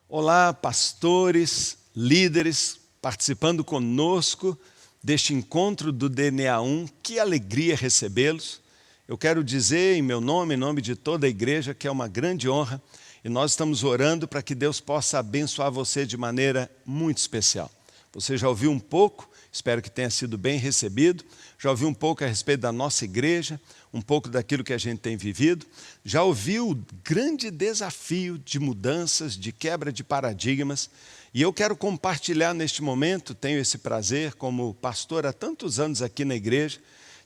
Olá, pastores, líderes, participando conosco deste encontro do DNA 1. Que alegria recebê-los. Eu quero dizer em meu nome, em nome de toda a igreja, que é uma grande honra e nós estamos orando para que Deus possa abençoar você de maneira muito especial. Você já ouviu um pouco, espero que tenha sido bem recebido, já ouviu um pouco a respeito da nossa igreja, um pouco daquilo que a gente tem vivido, já ouviu o grande desafio de mudanças, de quebra de paradigmas, e eu quero compartilhar neste momento, tenho esse prazer como pastor há tantos anos aqui na igreja,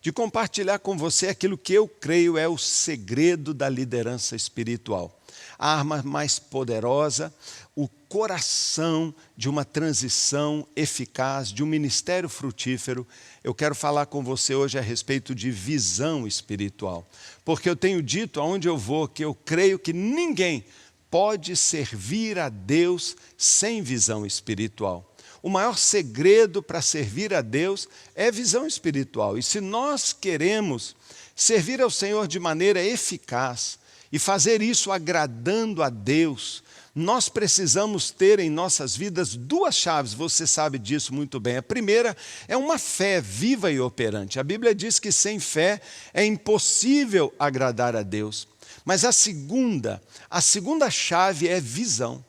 de compartilhar com você aquilo que eu creio é o segredo da liderança espiritual. A arma mais poderosa, o coração de uma transição eficaz, de um ministério frutífero. Eu quero falar com você hoje a respeito de visão espiritual. Porque eu tenho dito aonde eu vou que eu creio que ninguém pode servir a Deus sem visão espiritual. O maior segredo para servir a Deus é visão espiritual. E se nós queremos servir ao Senhor de maneira eficaz e fazer isso agradando a Deus, nós precisamos ter em nossas vidas duas chaves, você sabe disso muito bem. A primeira é uma fé viva e operante. A Bíblia diz que sem fé é impossível agradar a Deus. Mas a segunda chave é visão.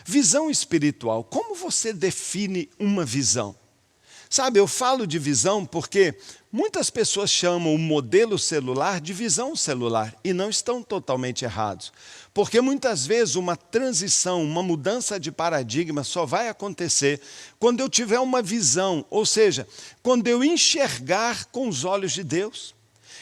Visão espiritual. Como você define uma visão? Sabe, eu falo de visão porque muitas pessoas chamam o modelo celular de visão celular e não estão totalmente errados. Porque muitas vezes uma transição, uma mudança de paradigma só vai acontecer quando eu tiver uma visão, ou seja, quando eu enxergar com os olhos de Deus.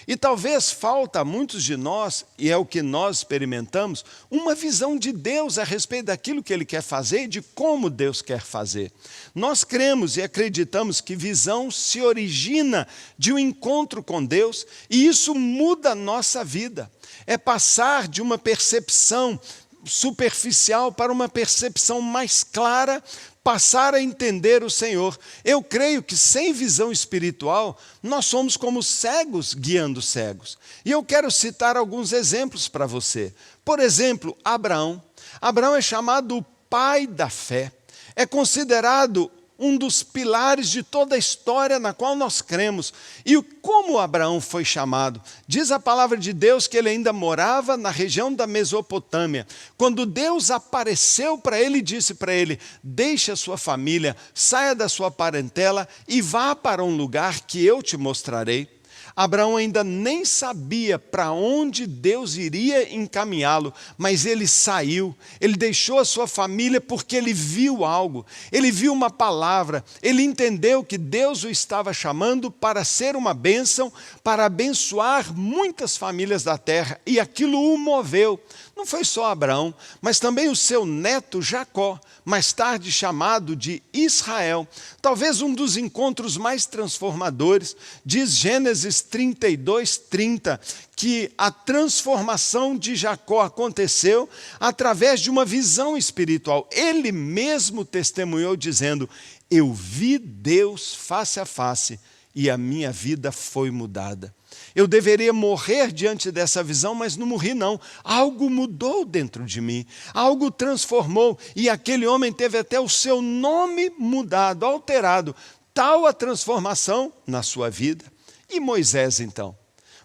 E talvez falta a muitos de nós, e é o que nós experimentamos, uma visão de Deus a respeito daquilo que Ele quer fazer e de como Deus quer fazer. Nós cremos e acreditamos que visão se origina de um encontro com Deus e isso muda a nossa vida. É passar de uma percepção superficial para uma percepção mais clara, passar a entender o Senhor. Eu creio que sem visão espiritual, nós somos como cegos guiando cegos. E eu quero citar alguns exemplos para você. Por exemplo, Abraão. Abraão é chamado o pai da fé. É considerado um dos pilares de toda a história na qual nós cremos. E como Abraão foi chamado? Diz a palavra de Deus que ele ainda morava na região da Mesopotâmia. Quando Deus apareceu para ele e disse para ele, deixe a sua família, saia da sua parentela e vá para um lugar que eu te mostrarei. Abraão ainda nem sabia para onde Deus iria encaminhá-lo, mas ele saiu, ele deixou a sua família porque ele viu algo, ele viu uma palavra, ele entendeu que Deus o estava chamando para ser uma bênção, para abençoar muitas famílias da terra, e aquilo o moveu. Não foi só Abraão, mas também o seu neto Jacó, mais tarde chamado de Israel. Talvez um dos encontros mais transformadores, diz Gênesis 32:30, que a transformação de Jacó aconteceu através de uma visão espiritual. Ele mesmo testemunhou dizendo, eu vi Deus face a face e a minha vida foi mudada. Eu deveria morrer diante dessa visão, mas não morri não. Algo mudou dentro de mim, algo transformou, e aquele homem teve até o seu nome mudado, alterado. Tal a transformação na sua vida. E Moisés então?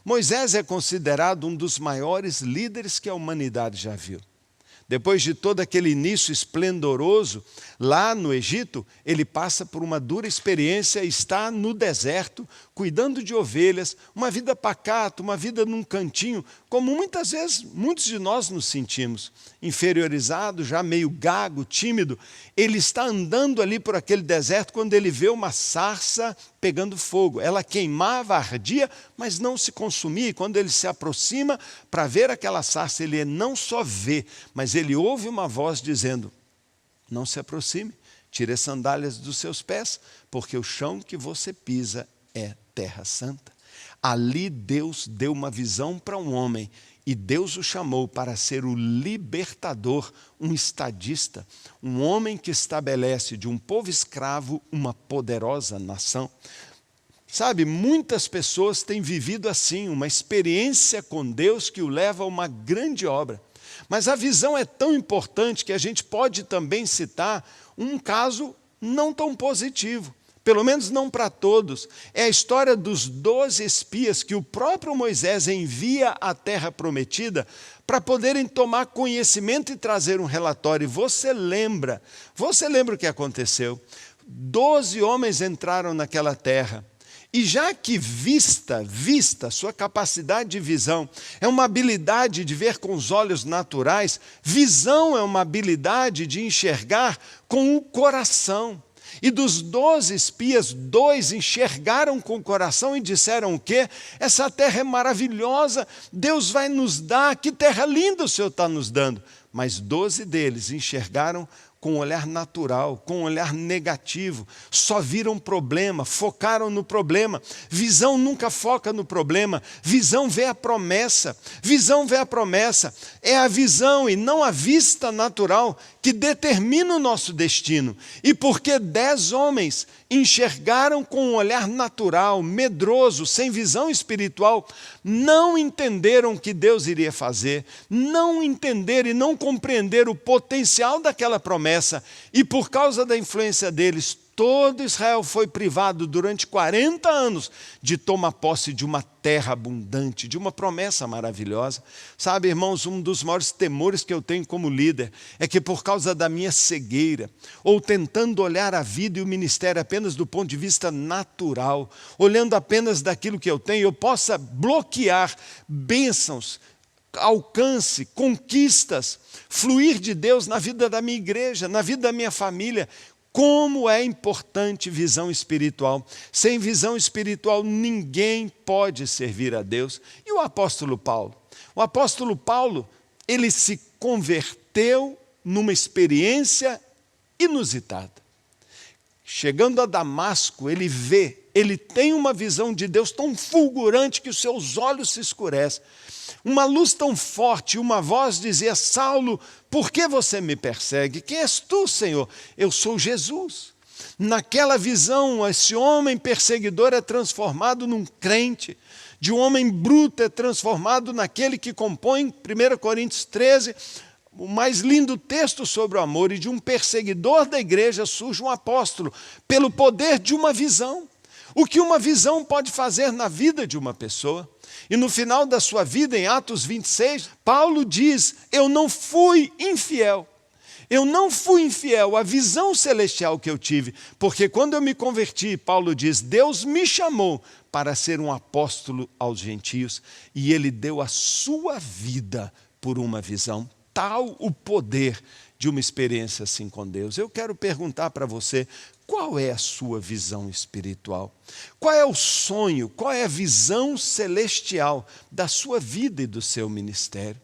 Moisés é considerado um dos maiores líderes que a humanidade já viu. Depois de todo aquele início esplendoroso, lá no Egito, ele passa por uma dura experiência, está no deserto, cuidando de ovelhas, uma vida pacata, uma vida num cantinho, como muitas vezes muitos de nós nos sentimos, inferiorizado, já meio gago, tímido. Ele está andando ali por aquele deserto quando ele vê uma sarça pegando fogo. Ela queimava, ardia, mas não se consumia. E quando ele se aproxima para ver aquela sarça, ele não só vê, mas ele ouve uma voz dizendo, não se aproxime, tire as sandálias dos seus pés, porque o chão que você pisa é terra santa. Ali Deus deu uma visão para um homem e Deus o chamou para ser o libertador, um estadista, um homem que estabelece de um povo escravo uma poderosa nação. Sabe, muitas pessoas têm vivido assim, uma experiência com Deus que o leva a uma grande obra. Mas a visão é tão importante que a gente pode também citar um caso não tão positivo, pelo menos não para todos. É a história dos 12 espias que o próprio Moisés envia à terra prometida para poderem tomar conhecimento e trazer um relatório. E você lembra o que aconteceu? 12 homens entraram naquela terra. E já que vista, sua capacidade de visão é uma habilidade de ver com os olhos naturais, visão é uma habilidade de enxergar com o coração. E dos 12 espias, 2 enxergaram com o coração e disseram o quê? Essa terra é maravilhosa, Deus vai nos dar, que terra linda o Senhor está nos dando. Mas 12 deles enxergaram com um olhar natural, com um olhar negativo, só viram problema, focaram no problema. Visão nunca foca no problema, visão vê a promessa, É a visão e não a vista natural que determina o nosso destino. E porque 10 homens enxergaram com um olhar natural, medroso, sem visão espiritual, não entenderam o que Deus iria fazer, não entenderam e não compreenderam o potencial daquela promessa, e por causa da influência deles, todo Israel foi privado durante 40 anos de tomar posse de uma terra abundante, de uma promessa maravilhosa. Sabe, irmãos, um dos maiores temores que eu tenho como líder é que por causa da minha cegueira, ou tentando olhar a vida e o ministério apenas do ponto de vista natural, olhando apenas daquilo que eu tenho, eu possa bloquear bênçãos, alcance, conquistas, fluir de Deus na vida da minha igreja, na vida da minha família. Como é importante visão espiritual. Sem visão espiritual, ninguém pode servir a Deus. E o apóstolo Paulo? O apóstolo Paulo, ele se converteu numa experiência inusitada. Chegando a Damasco, ele tem uma visão de Deus tão fulgurante que os seus olhos se escurecem. Uma luz tão forte, uma voz dizia: Saulo, por que você me persegue? Quem és tu, Senhor? Eu sou Jesus. Naquela visão, esse homem perseguidor é transformado num crente. De um homem bruto é transformado naquele que compõe, 1 Coríntios 13, o mais lindo texto sobre o amor. E de um perseguidor da igreja surge um apóstolo, pelo poder de uma visão. O que uma visão pode fazer na vida de uma pessoa. E no final da sua vida, em Atos 26, Paulo diz: eu não fui infiel. Eu não fui infiel à visão celestial que eu tive, porque quando eu me converti, Paulo diz, Deus me chamou para ser um apóstolo aos gentios, e ele deu a sua vida por uma visão. Tal o poder de uma experiência assim com Deus. Eu quero perguntar para você, qual é a sua visão espiritual? Qual é o sonho, qual é a visão celestial da sua vida e do seu ministério?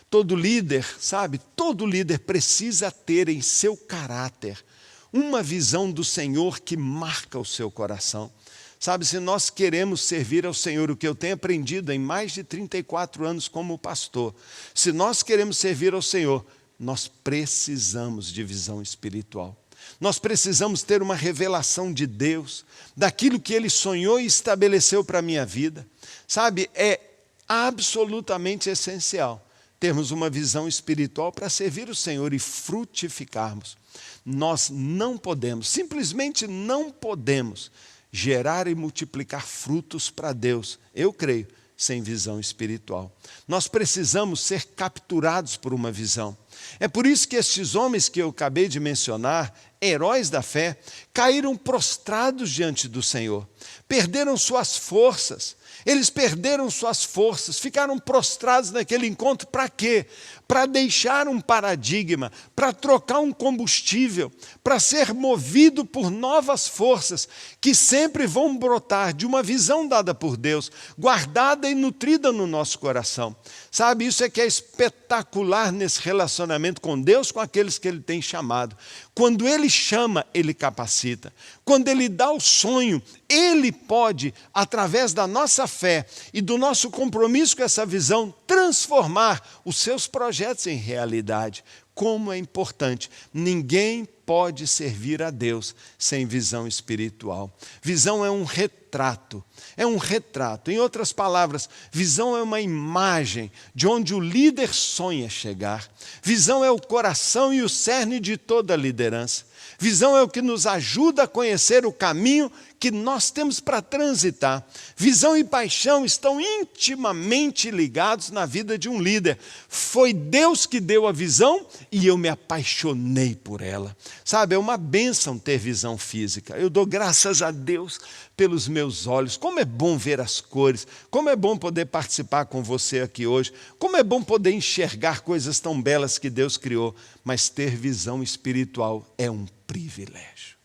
Todo líder, sabe, todo líder precisa ter em seu caráter uma visão do Senhor que marca o seu coração. Sabe, se nós queremos servir ao Senhor, o que eu tenho aprendido em mais de 34 anos como pastor, se nós queremos servir ao Senhor, nós precisamos de visão espiritual. Nós precisamos ter uma revelação de Deus, daquilo que Ele sonhou e estabeleceu para a minha vida. Sabe, é absolutamente essencial termos uma visão espiritual para servir o Senhor e frutificarmos. Nós não podemos, simplesmente não podemos gerar e multiplicar frutos para Deus, eu creio, sem visão espiritual. Nós precisamos ser capturados por uma visão. É por isso que estes homens que eu acabei de mencionar, heróis da fé, caíram prostrados diante do Senhor, perderam suas forças. Eles perderam suas forças, ficaram prostrados naquele encontro. Para quê? Para deixar um paradigma, para trocar um combustível, para ser movido por novas forças que sempre vão brotar de uma visão dada por Deus, guardada e nutrida no nosso coração. Sabe, isso é que é espetacular nesse relacionamento com Deus, com aqueles que Ele tem chamado. Quando Ele chama, Ele capacita. Quando Ele dá o sonho, Ele pode, através da nossa fé e do nosso compromisso com essa visão, transformar os seus projetos em realidade. Como é importante, ninguém pode servir a Deus sem visão espiritual. Visão é um retrato retrato. É um retrato. Em outras palavras, visão é uma imagem de onde o líder sonha chegar. Visão é o coração e o cerne de toda a liderança. Visão é o que nos ajuda a conhecer o caminho que nós temos para transitar. Visão e paixão estão intimamente ligados na vida de um líder. Foi Deus que deu a visão e eu me apaixonei por ela. Sabe, é uma bênção ter visão física. Eu dou graças a Deus pelos meus olhos. Como é bom ver as cores. Como é bom poder participar com você aqui hoje. Como é bom poder enxergar coisas tão belas que Deus criou. Mas ter visão espiritual é um privilégio.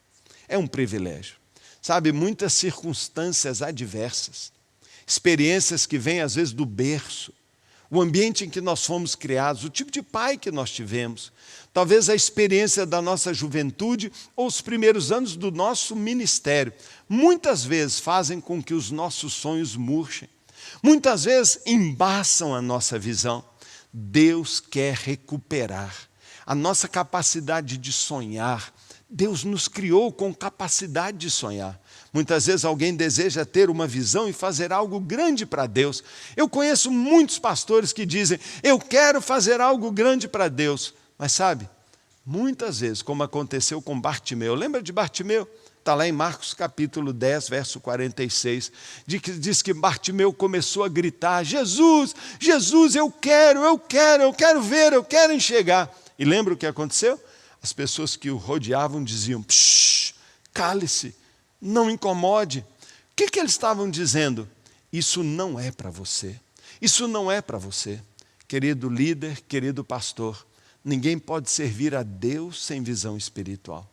É um privilégio. Sabe, muitas circunstâncias adversas, experiências que vêm às vezes do berço, o ambiente em que nós fomos criados, o tipo de pai que nós tivemos, talvez a experiência da nossa juventude ou os primeiros anos do nosso ministério, muitas vezes fazem com que os nossos sonhos murchem, muitas vezes embaçam a nossa visão. Deus quer recuperar a nossa capacidade de sonhar. Deus nos criou com capacidade de sonhar. Muitas vezes alguém deseja ter uma visão e fazer algo grande para Deus. Eu conheço muitos pastores que dizem, eu quero fazer algo grande para Deus. Mas sabe, muitas vezes, como aconteceu com Bartimeu, lembra de Bartimeu? Está lá em Marcos capítulo 10, verso 46, diz que Bartimeu começou a gritar, Jesus, Jesus, eu quero ver, eu quero enxergar. E lembra o que aconteceu? As pessoas que o rodeavam diziam, cale-se, não incomode. O que eles estavam dizendo? Isso não é para você. Isso não é para você. Querido líder, querido pastor, ninguém pode servir a Deus sem visão espiritual.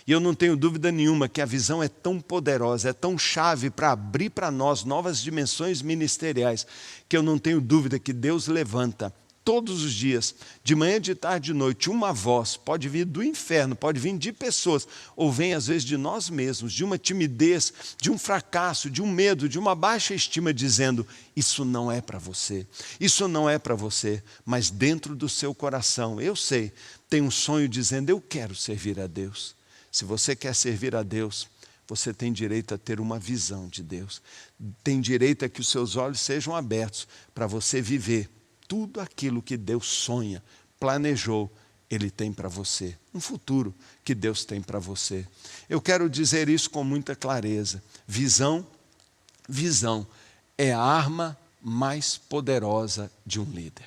E eu não tenho dúvida nenhuma que a visão é tão poderosa, é tão chave para abrir para nós novas dimensões ministeriais, que eu não tenho dúvida que Deus levanta todos os dias, de manhã, de tarde, de noite, uma voz, pode vir do inferno, pode vir de pessoas, ou vem às vezes de nós mesmos, de uma timidez, de um fracasso, de um medo, de uma baixa estima, dizendo, isso não é para você, isso não é para você, mas dentro do seu coração, eu sei, tem um sonho dizendo, eu quero servir a Deus. Se você quer servir a Deus, você tem direito a ter uma visão de Deus, tem direito a que os seus olhos sejam abertos para você viver tudo aquilo que Deus sonha, planejou, Ele tem para você. Um futuro que Deus tem para você. Eu quero dizer isso com muita clareza. Visão é a arma mais poderosa de um líder.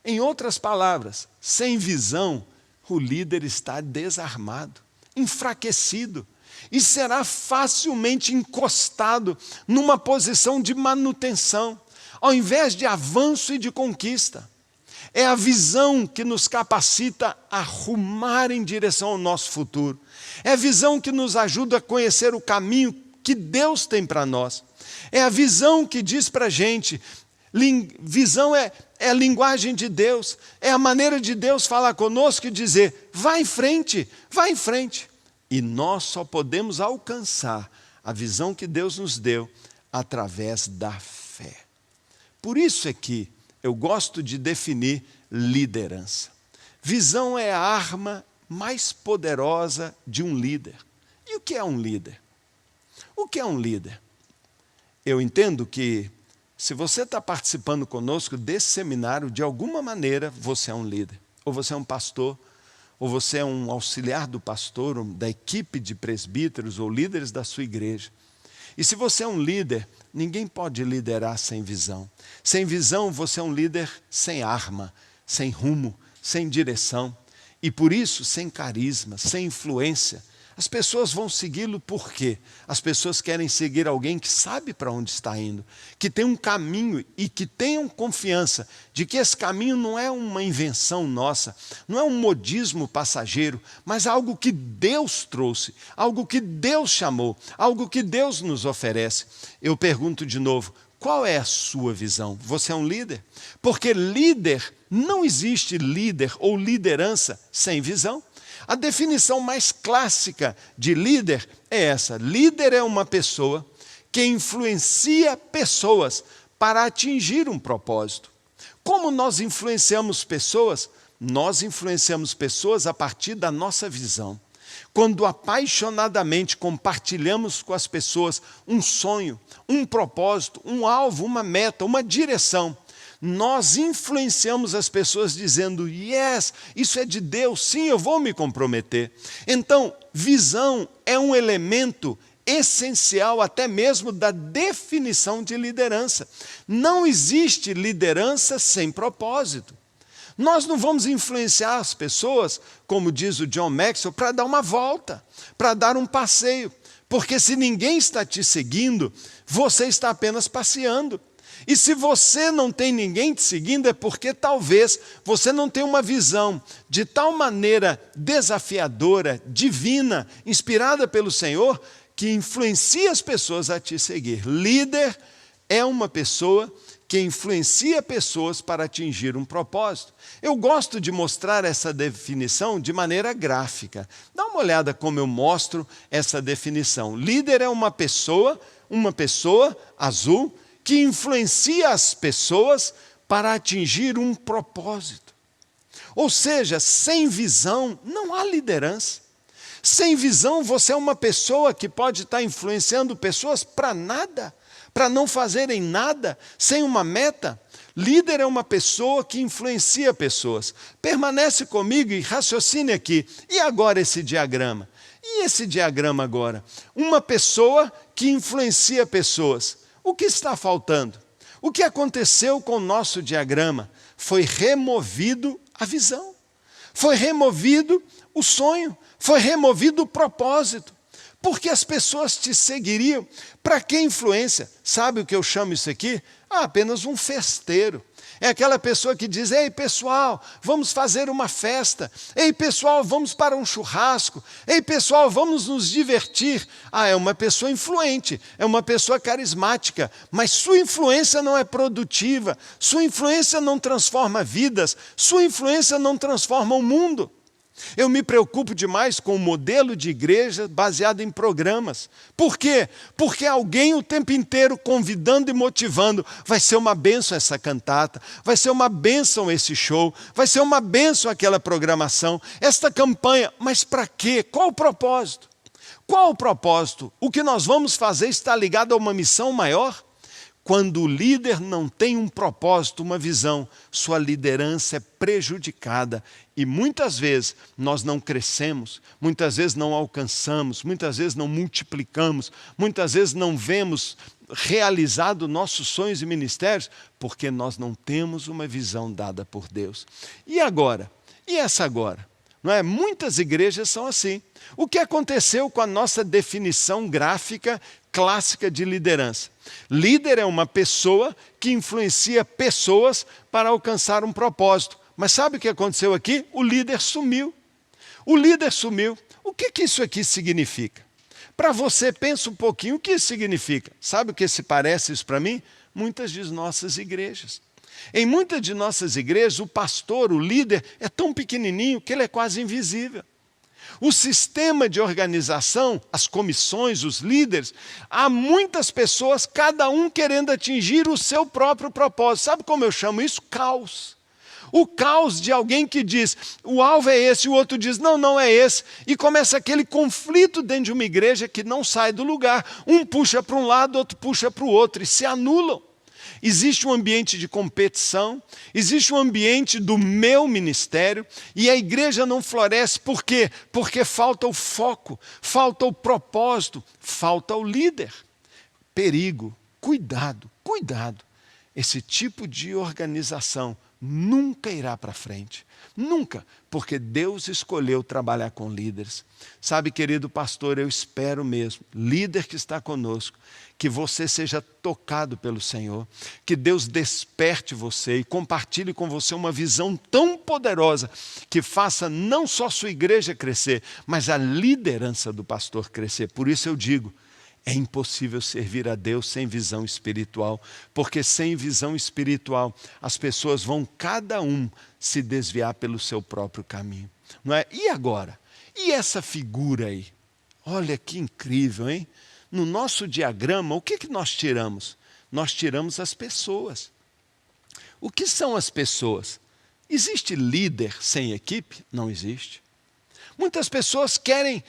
Em outras palavras, sem visão, o líder está desarmado, enfraquecido e será facilmente encostado numa posição de manutenção, ao invés de avanço e de conquista. É a visão que nos capacita a rumar em direção ao nosso futuro. É a visão que nos ajuda a conhecer o caminho que Deus tem para nós. É a visão que diz para a gente, visão é a linguagem de Deus, é a maneira de Deus falar conosco e dizer, vai em frente, vai em frente. E nós só podemos alcançar a visão que Deus nos deu através da fé. Por isso é que eu gosto de definir liderança. Visão é a arma mais poderosa de um líder. E o que é um líder? O que é um líder? Eu entendo que se você está participando conosco desse seminário, de alguma maneira você é um líder. Ou você é um pastor, ou você é um auxiliar do pastor, ou da equipe de presbíteros ou líderes da sua igreja. E se você é um líder, ninguém pode liderar sem visão. Sem visão, você é um líder sem arma, sem rumo, sem direção. E por isso, sem carisma, sem influência. As pessoas vão segui-lo por quê? As pessoas querem seguir alguém que sabe para onde está indo, que tem um caminho e que tenham confiança de que esse caminho não é uma invenção nossa, não é um modismo passageiro, mas algo que Deus trouxe, algo que Deus chamou, algo que Deus nos oferece. Eu pergunto de novo, qual é a sua visão? Você é um líder? Porque líder, não existe líder ou liderança sem visão. A definição mais clássica de líder é essa. Líder é uma pessoa que influencia pessoas para atingir um propósito. Como nós influenciamos pessoas? Nós influenciamos pessoas a partir da nossa visão. Quando apaixonadamente compartilhamos com as pessoas um sonho, um propósito, um alvo, uma meta, uma direção, nós influenciamos as pessoas dizendo, yes, isso é de Deus, sim, eu vou me comprometer. Então, visão é um elemento essencial até mesmo da definição de liderança. Não existe liderança sem propósito. Nós não vamos influenciar as pessoas, como diz o John Maxwell, para dar uma volta, para dar um passeio. Porque se ninguém está te seguindo, você está apenas passeando. E se você não tem ninguém te seguindo, é porque talvez você não tenha uma visão de tal maneira desafiadora, divina, inspirada pelo Senhor, que influencia as pessoas a te seguir. Líder é uma pessoa que influencia pessoas para atingir um propósito. Eu gosto de mostrar essa definição de maneira gráfica. Dá uma olhada como eu mostro essa definição. Líder é uma pessoa azul, que influencia as pessoas para atingir um propósito. Ou seja, sem visão não há liderança. Sem visão você é uma pessoa que pode estar influenciando pessoas para nada, para não fazerem nada, sem uma meta. Líder é uma pessoa que influencia pessoas. Permanece comigo e raciocine aqui. E agora esse diagrama? E esse diagrama agora? Uma pessoa que influencia pessoas. O que está faltando? O que aconteceu com o nosso diagrama? Foi removido a visão. Foi removido o sonho. Foi removido o propósito. Porque as pessoas te seguiriam. Para que influência? Sabe o que eu chamo isso aqui? Apenas um festeiro. É aquela pessoa que diz, ei pessoal, vamos fazer uma festa. Ei pessoal, vamos para um churrasco. Ei pessoal, vamos nos divertir. É uma pessoa influente, é uma pessoa carismática, mas sua influência não é produtiva, sua influência não transforma vidas, sua influência não transforma o mundo. Eu me preocupo demais com o modelo de igreja baseado em programas. Por quê? Porque alguém o tempo inteiro convidando e motivando. Vai ser uma bênção essa cantata, vai ser uma bênção esse show, vai ser uma bênção aquela programação, esta campanha. Mas para quê? Qual o propósito? Qual o propósito? O que nós vamos fazer está ligado a uma missão maior? Quando o líder não tem um propósito, uma visão, sua liderança é prejudicada. E muitas vezes nós não crescemos, muitas vezes não alcançamos, muitas vezes não multiplicamos, muitas vezes não vemos realizado nossos sonhos e ministérios, porque nós não temos uma visão dada por Deus. E agora? E essa agora? Não é? Muitas igrejas são assim. O que aconteceu com a nossa definição gráfica clássica de liderança? Líder é uma pessoa que influencia pessoas para alcançar um propósito. Mas sabe o que aconteceu aqui? O líder sumiu. O líder sumiu. O que isso aqui significa? Para você, pensa um pouquinho, o que isso significa? Sabe o que se parece isso para mim? Muitas de nossas igrejas. Em muitas de nossas igrejas, o pastor, o líder, é tão pequenininho que ele é quase invisível. O sistema de organização, as comissões, os líderes, há muitas pessoas, cada um querendo atingir o seu próprio propósito. Sabe como eu chamo isso? Caos. O caos de alguém que diz, o alvo é esse, o outro diz, não, não é esse. E começa aquele conflito dentro de uma igreja que não sai do lugar. Um puxa para um lado, outro puxa para o outro e se anulam. Existe um ambiente de competição, existe um ambiente do meu ministério e a igreja não floresce. Por quê? Porque falta o foco, falta o propósito, falta o líder. Perigo, cuidado, cuidado. Esse tipo de organização nunca irá para frente. Nunca, porque Deus escolheu trabalhar com líderes. Sabe, querido pastor, eu espero mesmo, líder que está conosco, que você seja tocado pelo Senhor, que Deus desperte você e compartilhe com você uma visão tão poderosa que faça não só sua igreja crescer, mas a liderança do pastor crescer. Por isso eu digo, é impossível servir a Deus sem visão espiritual, porque sem visão espiritual as pessoas vão cada um se desviar pelo seu próprio caminho. Não é? E agora? E essa figura aí? Olha que incrível, hein? No nosso diagrama, o que nós tiramos? Nós tiramos as pessoas. O que são as pessoas? Existe líder sem equipe? Não existe. Muitas pessoas querem,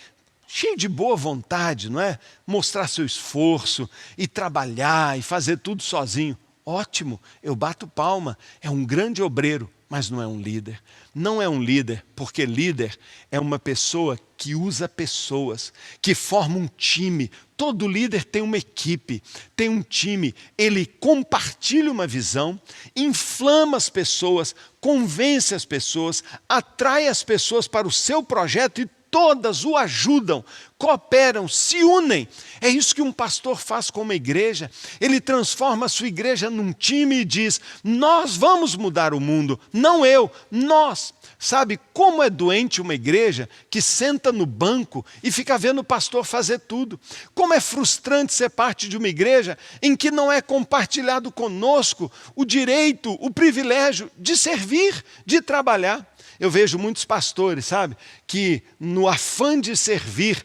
cheio de boa vontade, não é? Mostrar seu esforço e trabalhar e fazer tudo sozinho. Ótimo, eu bato palma, é um grande obreiro, mas não é um líder. Não é um líder, porque líder é uma pessoa que usa pessoas, que forma um time. Todo líder tem uma equipe, tem um time. Ele compartilha uma visão, inflama as pessoas, convence as pessoas, atrai as pessoas para o seu projeto e todas o ajudam, cooperam, se unem. É isso que um pastor faz com uma igreja. Ele transforma a sua igreja num time e diz: nós vamos mudar o mundo, não eu, nós. Sabe como é doente uma igreja que senta no banco e fica vendo o pastor fazer tudo? Como é frustrante ser parte de uma igreja em que não é compartilhado conosco o direito, o privilégio de servir, de trabalhar. Eu vejo muitos pastores, sabe, que no afã de servir,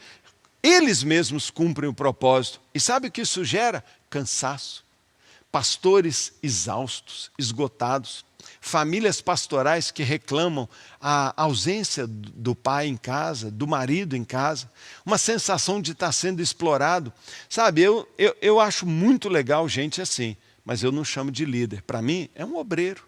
eles mesmos cumprem o propósito. E sabe o que isso gera? Cansaço. Pastores exaustos, esgotados. Famílias pastorais que reclamam a ausência do pai em casa, do marido em casa. Uma sensação de estar sendo explorado. Sabe, eu acho muito legal gente assim, mas eu não chamo de líder. Para mim, é um obreiro,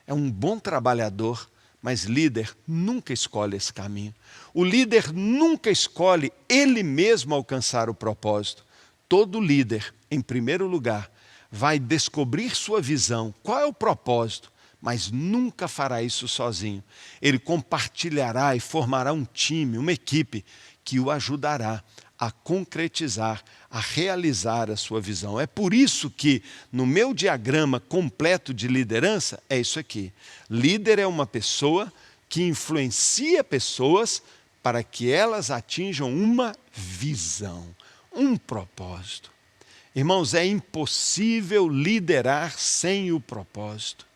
é um bom trabalhador. Mas líder nunca escolhe esse caminho. O líder nunca escolhe ele mesmo alcançar o propósito. Todo líder, em primeiro lugar, vai descobrir sua visão, qual é o propósito, mas nunca fará isso sozinho. Ele compartilhará e formará um time, uma equipe que o ajudará a concretizar, a realizar a sua visão. É por isso que no meu diagrama completo de liderança é isso aqui. Líder é uma pessoa que influencia pessoas para que elas atinjam uma visão, um propósito. Irmãos, é impossível liderar sem o propósito.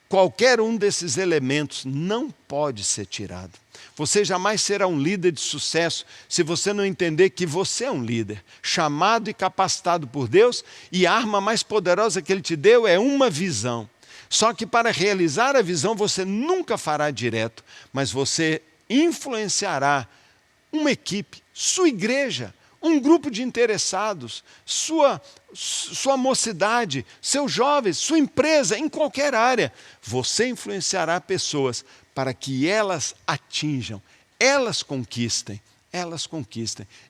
Qualquer um desses elementos não pode ser tirado. Você jamais será um líder de sucesso se você não entender que você é um líder, chamado e capacitado por Deus, e a arma mais poderosa que Ele te deu é uma visão. Só que para realizar a visão você nunca fará direto, mas você influenciará uma equipe, sua igreja, um grupo de interessados, sua mocidade, seus jovens, sua empresa, em qualquer área. Você influenciará pessoas para que elas atinjam, elas conquistem.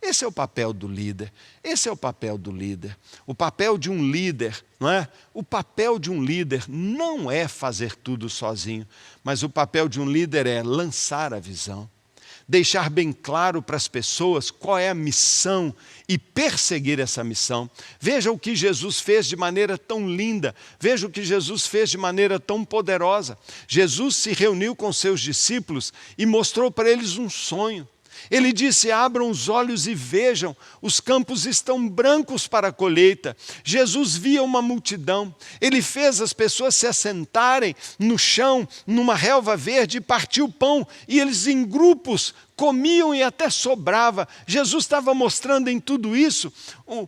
Esse é o papel do líder. Esse é o papel do líder. O papel de um líder, não é? O papel de um líder não é fazer tudo sozinho, mas o papel de um líder é lançar a visão. Deixar bem claro para as pessoas qual é a missão e perseguir essa missão. Veja o que Jesus fez de maneira tão linda, veja o que Jesus fez de maneira tão poderosa. Jesus se reuniu com seus discípulos e mostrou para eles um sonho. Ele disse: abram os olhos e vejam, os campos estão brancos para a colheita. Jesus via uma multidão, ele fez as pessoas se assentarem no chão, numa relva verde, e partiu pão, e eles em grupos comiam e até sobrava. Jesus estava mostrando em tudo isso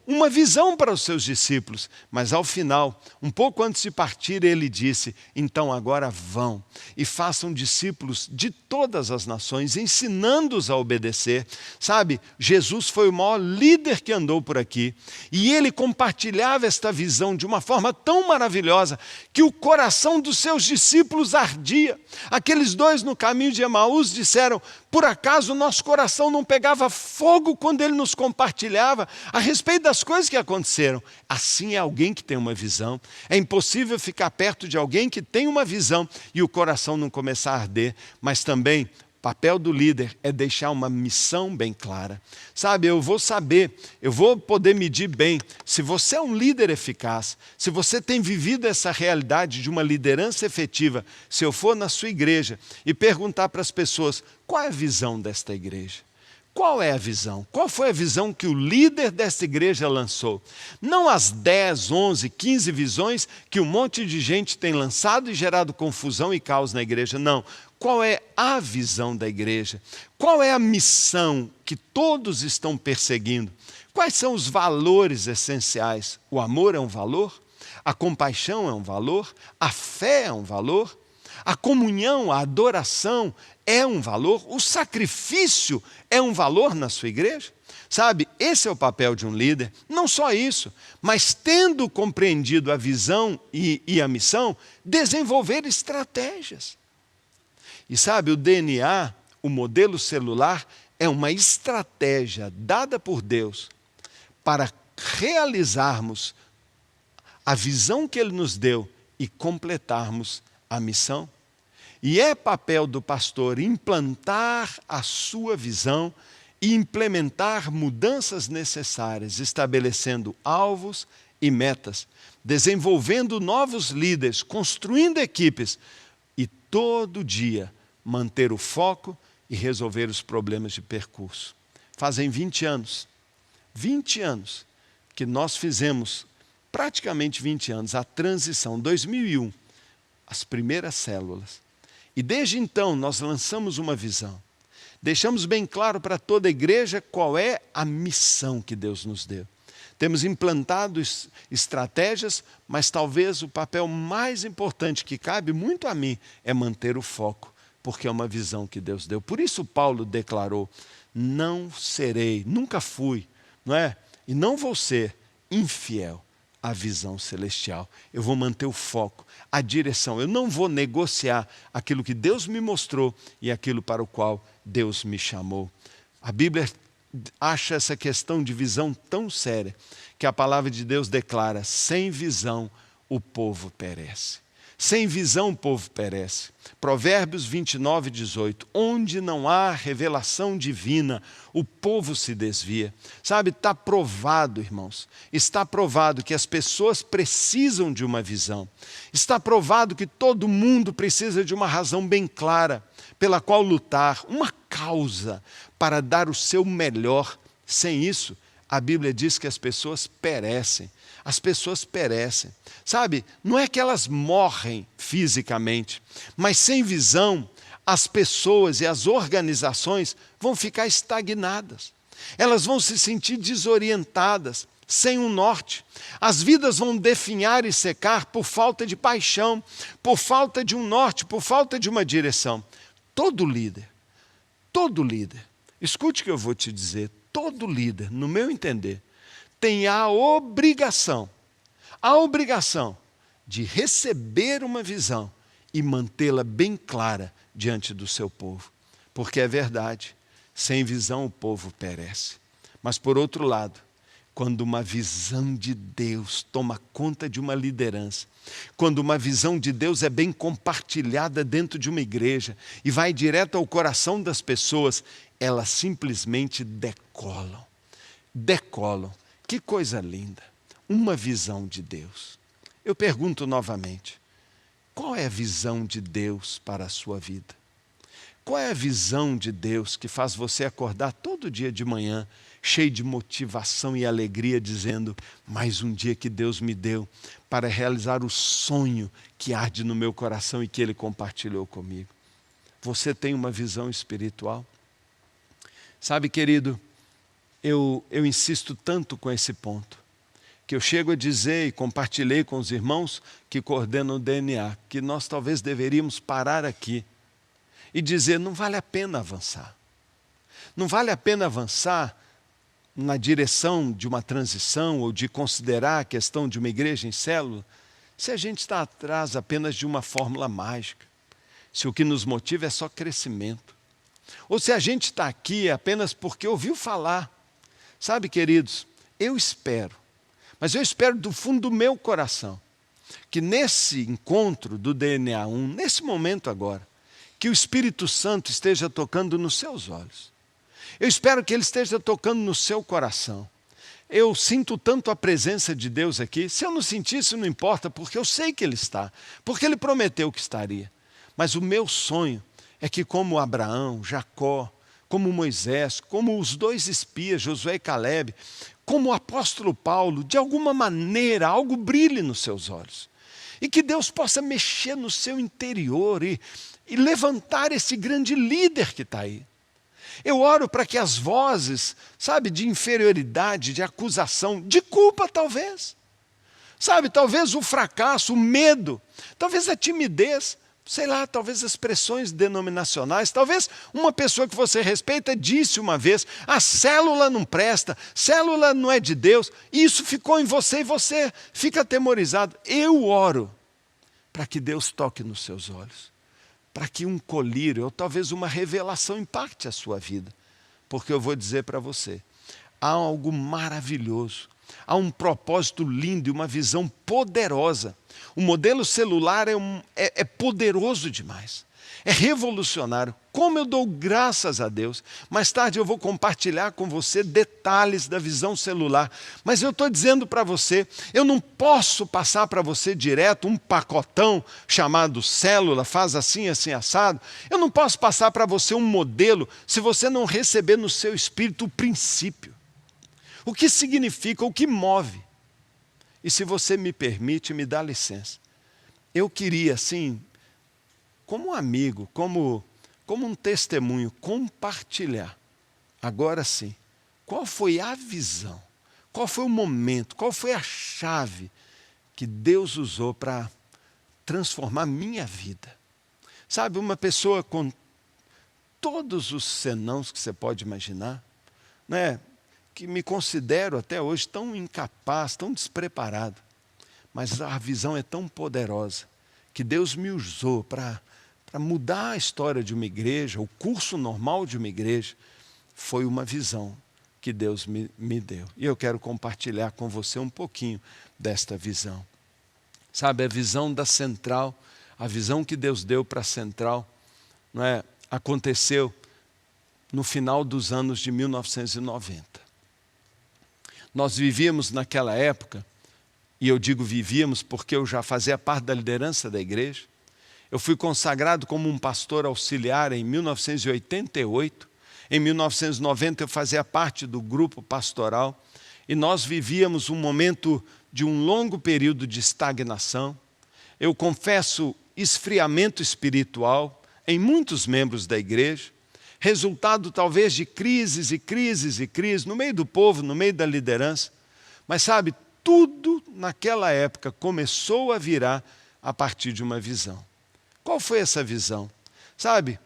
uma visão para os seus discípulos. Mas ao final, um pouco antes de partir, ele disse: então agora vão e façam discípulos de todas as nações, ensinando-os a obedecer. Sabe, Jesus foi o maior líder que andou por aqui. E ele compartilhava esta visão de uma forma tão maravilhosa que o coração dos seus discípulos ardia. Aqueles dois no caminho de Emaús disseram: por acaso o nosso coração não pegava fogo quando ele nos compartilhava a respeito das coisas que aconteceram? Assim é alguém que tem uma visão. É impossível ficar perto de alguém que tem uma visão e o coração não começar a arder. Mas também, o papel do líder é deixar uma missão bem clara. Sabe, eu vou saber, eu vou poder medir bem se você é um líder eficaz, se você tem vivido essa realidade de uma liderança efetiva. Se eu for na sua igreja e perguntar para as pessoas: qual é a visão desta igreja? Qual é a visão? Qual foi a visão que o líder desta igreja lançou? Não as 10, 11, 15 visões que um monte de gente tem lançado e gerado confusão e caos na igreja. Não. Qual é a visão da igreja? Qual é a missão que todos estão perseguindo? Quais são os valores essenciais? O amor é um valor? A compaixão é um valor? A fé é um valor? A comunhão, a adoração é um valor, o sacrifício é um valor na sua igreja. Sabe, esse é o papel de um líder. Não só isso, mas tendo compreendido a visão e a missão, desenvolver estratégias. E sabe, o DNA, o modelo celular, é uma estratégia dada por Deus para realizarmos a visão que Ele nos deu e completarmos a missão. E é papel do pastor implantar a sua visão e implementar mudanças necessárias, estabelecendo alvos e metas, desenvolvendo novos líderes, construindo equipes e todo dia manter o foco e resolver os problemas de percurso. Fazem 20 anos que nós fizemos, praticamente 20 anos, a transição, 2001, as primeiras células. E desde então nós lançamos uma visão. Deixamos bem claro para toda a igreja qual é a missão que Deus nos deu. Temos implantado estratégias, mas talvez o papel mais importante que cabe muito a mim é manter o foco, porque é uma visão que Deus deu. Por isso Paulo declarou, não serei, nunca fui, não é? E não vou ser infiel à visão celestial. Eu vou manter o foco, a direção. Eu não vou negociar aquilo que Deus me mostrou e aquilo para o qual Deus me chamou. A Bíblia acha essa questão de visão tão séria que a palavra de Deus declara, sem visão o povo perece. Sem visão o povo perece. Provérbios 29, 18. Onde não há revelação divina, o povo se desvia. Sabe, está provado, irmãos. Está provado que as pessoas precisam de uma visão. Está provado que todo mundo precisa de uma razão bem clara pela qual lutar, uma causa para dar o seu melhor. Sem isso, a Bíblia diz que as pessoas perecem. As pessoas perecem. Sabe, não é que elas morrem fisicamente, mas sem visão, as pessoas e as organizações vão ficar estagnadas. Elas vão se sentir desorientadas, sem um norte. As vidas vão definhar e secar por falta de paixão, por falta de um norte, por falta de uma direção. Todo líder, escute o que eu vou te dizer, todo líder, no meu entender, tem a obrigação de receber uma visão e mantê-la bem clara diante do seu povo. Porque é verdade, sem visão o povo perece. Mas por outro lado, quando uma visão de Deus toma conta de uma liderança, quando uma visão de Deus é bem compartilhada dentro de uma igreja e vai direto ao coração das pessoas, elas simplesmente decolam. Que coisa linda, uma visão de Deus. Eu pergunto novamente, qual é a visão de Deus para a sua vida? Qual é a visão de Deus que faz você acordar todo dia de manhã, cheio de motivação e alegria, dizendo, mais um dia que Deus me deu para realizar o sonho que arde no meu coração e que Ele compartilhou comigo? Você tem uma visão espiritual? Sabe, querido, eu insisto tanto com esse ponto, que eu chego a dizer e compartilhei com os irmãos que coordenam o DNA, que nós talvez deveríamos parar aqui e dizer, não vale a pena avançar. Não vale a pena avançar na direção de uma transição ou de considerar a questão de uma igreja em célula, se a gente está atrás apenas de uma fórmula mágica, se o que nos motiva é só crescimento, ou se a gente está aqui apenas porque ouviu falar. Sabe, queridos, eu espero, mas eu espero do fundo do meu coração, que nesse encontro do DNA 1, nesse momento agora, que o Espírito Santo esteja tocando nos seus olhos. Eu espero que Ele esteja tocando no seu coração. Eu sinto tanto a presença de Deus aqui. Se eu não sentisse, não importa, porque eu sei que Ele está, porque Ele prometeu que estaria. Mas o meu sonho é que, como Abraão, Jacó, como Moisés, como os dois espias, Josué e Caleb, como o apóstolo Paulo, de alguma maneira algo brilhe nos seus olhos. E que Deus possa mexer no seu interior e levantar esse grande líder que está aí. Eu oro para que as vozes, sabe, de inferioridade, de acusação, de culpa talvez, sabe, talvez o fracasso, o medo, talvez a timidez, sei lá, talvez expressões denominacionais, talvez uma pessoa que você respeita disse uma vez, a célula não presta, célula não é de Deus, e isso ficou em você e você fica atemorizado. Eu oro para que Deus toque nos seus olhos, para que um colírio ou talvez uma revelação impacte a sua vida, porque eu vou dizer para você, há algo maravilhoso, há um propósito lindo e uma visão poderosa. O modelo celular é poderoso demais, é revolucionário. Como eu dou graças a Deus. Mais tarde eu vou compartilhar com você detalhes da visão celular. Mas eu estou dizendo para você, eu não posso passar para você direto um pacotão chamado célula, faz assim, assim, assado. Eu não posso passar para você um modelo se você não receber no seu espírito o princípio. O que significa, o que move. E se você me permite, me dá licença. Eu queria, assim, como um amigo, como um testemunho, compartilhar. Agora sim, qual foi a visão? Qual foi o momento? Qual foi a chave que Deus usou para transformar minha vida? Sabe, uma pessoa com todos os senãos que você pode imaginar, né? Que me considero até hoje tão incapaz, tão despreparado. Mas a visão é tão poderosa que Deus me usou para mudar a história de uma igreja, o curso normal de uma igreja. Foi uma visão que Deus me deu. E eu quero compartilhar com você um pouquinho desta visão. Sabe, a visão da central, a visão que Deus deu para a central, não é? Aconteceu no final dos anos de 1990. Nós vivíamos naquela época, e eu digo vivíamos porque eu já fazia parte da liderança da igreja. Eu fui consagrado como um pastor auxiliar em 1988. Em 1990 eu fazia parte do grupo pastoral. E nós vivíamos um momento de um longo período de estagnação. Eu confesso esfriamento espiritual em muitos membros da igreja. Resultado talvez de crises e crises e crises, no meio do povo, no meio da liderança. Mas sabe, tudo naquela época começou a virar a partir de uma visão. Qual foi essa visão? Sabe,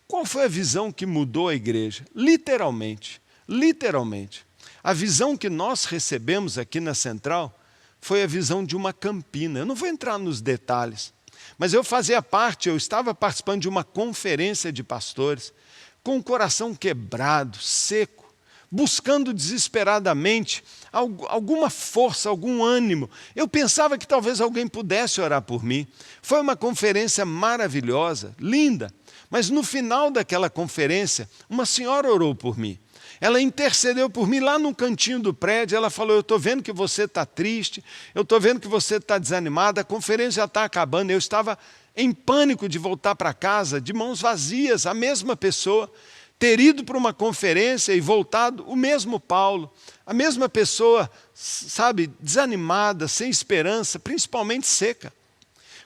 qual foi a visão que mudou a igreja? Literalmente, literalmente. A visão que nós recebemos aqui na Central foi a visão de uma campina. Eu não vou entrar nos detalhes, mas eu fazia parte, eu estava participando de uma conferência de pastores, com o coração quebrado, seco, buscando desesperadamente alguma força, algum ânimo. Eu pensava que talvez alguém pudesse orar por mim. Foi uma conferência maravilhosa, linda, mas no final daquela conferência, uma senhora orou por mim. Ela intercedeu por mim lá no cantinho do prédio, ela falou, eu estou vendo que você está triste, eu estou vendo que você está desanimado, a conferência já está acabando. Eu estava em pânico de voltar para casa, de mãos vazias, a mesma pessoa, ter ido para uma conferência e voltado, o mesmo Paulo, a mesma pessoa, sabe, desanimada, sem esperança, principalmente seca.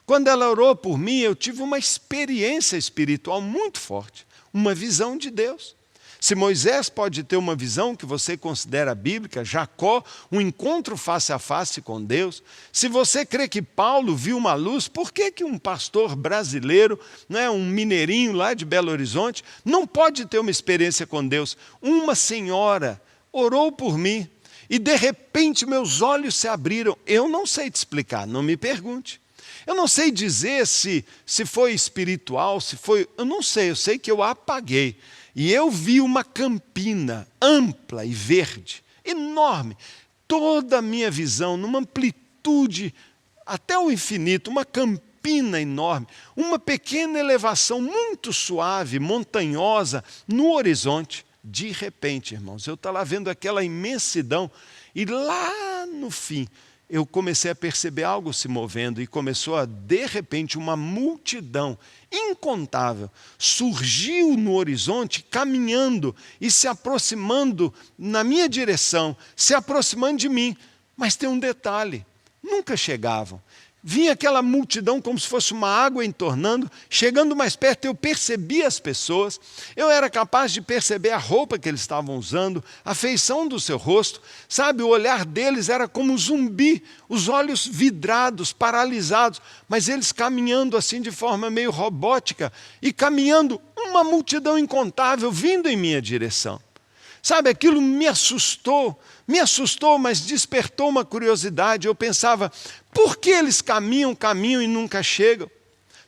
Quando ela orou por mim, eu tive uma experiência espiritual muito forte, uma visão de Deus. Se Moisés pode ter uma visão que você considera bíblica, Jacó, um encontro face a face com Deus, se você crê que Paulo viu uma luz, por que um pastor brasileiro, um mineirinho lá de Belo Horizonte, não pode ter uma experiência com Deus? Uma senhora orou por mim e de repente meus olhos se abriram. Eu não sei te explicar, não me pergunte. Eu não sei dizer se foi espiritual, se foi... Eu não sei, eu sei que eu apaguei. E eu vi uma campina ampla e verde, enorme. Toda a minha visão, numa amplitude até o infinito, uma campina enorme. Uma pequena elevação muito suave, montanhosa, no horizonte. De repente, irmãos, eu estava lá vendo aquela imensidão. E lá no fim, eu comecei a perceber algo se movendo e começou a, de repente, uma multidão incontável surgiu no horizonte, caminhando e se aproximando na minha direção, se aproximando de mim. Mas tem um detalhe, nunca chegavam. Vinha aquela multidão como se fosse uma água entornando. Chegando mais perto, eu percebi as pessoas. Eu era capaz de perceber a roupa que eles estavam usando, a feição do seu rosto. Sabe, o olhar deles era como um zumbi, os olhos vidrados, paralisados, mas eles caminhando assim de forma meio robótica e caminhando uma multidão incontável vindo em minha direção. Sabe, aquilo me assustou, mas despertou uma curiosidade. Eu pensava, por que eles caminham e nunca chegam?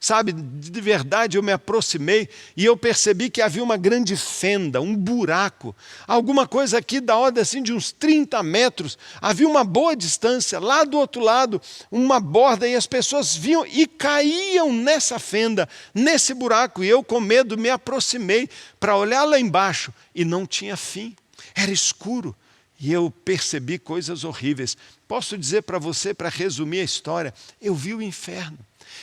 Sabe, de verdade eu me aproximei e eu percebi que havia uma grande fenda, um buraco, alguma coisa aqui da ordem assim de uns 30 metros. Havia uma boa distância, lá do outro lado, uma borda, e as pessoas vinham e caíam nessa fenda, nesse buraco. E eu, com medo, me aproximei para olhar lá embaixo e não tinha fim. Era escuro e eu percebi coisas horríveis. Posso dizer para você, para resumir a história, eu vi o inferno.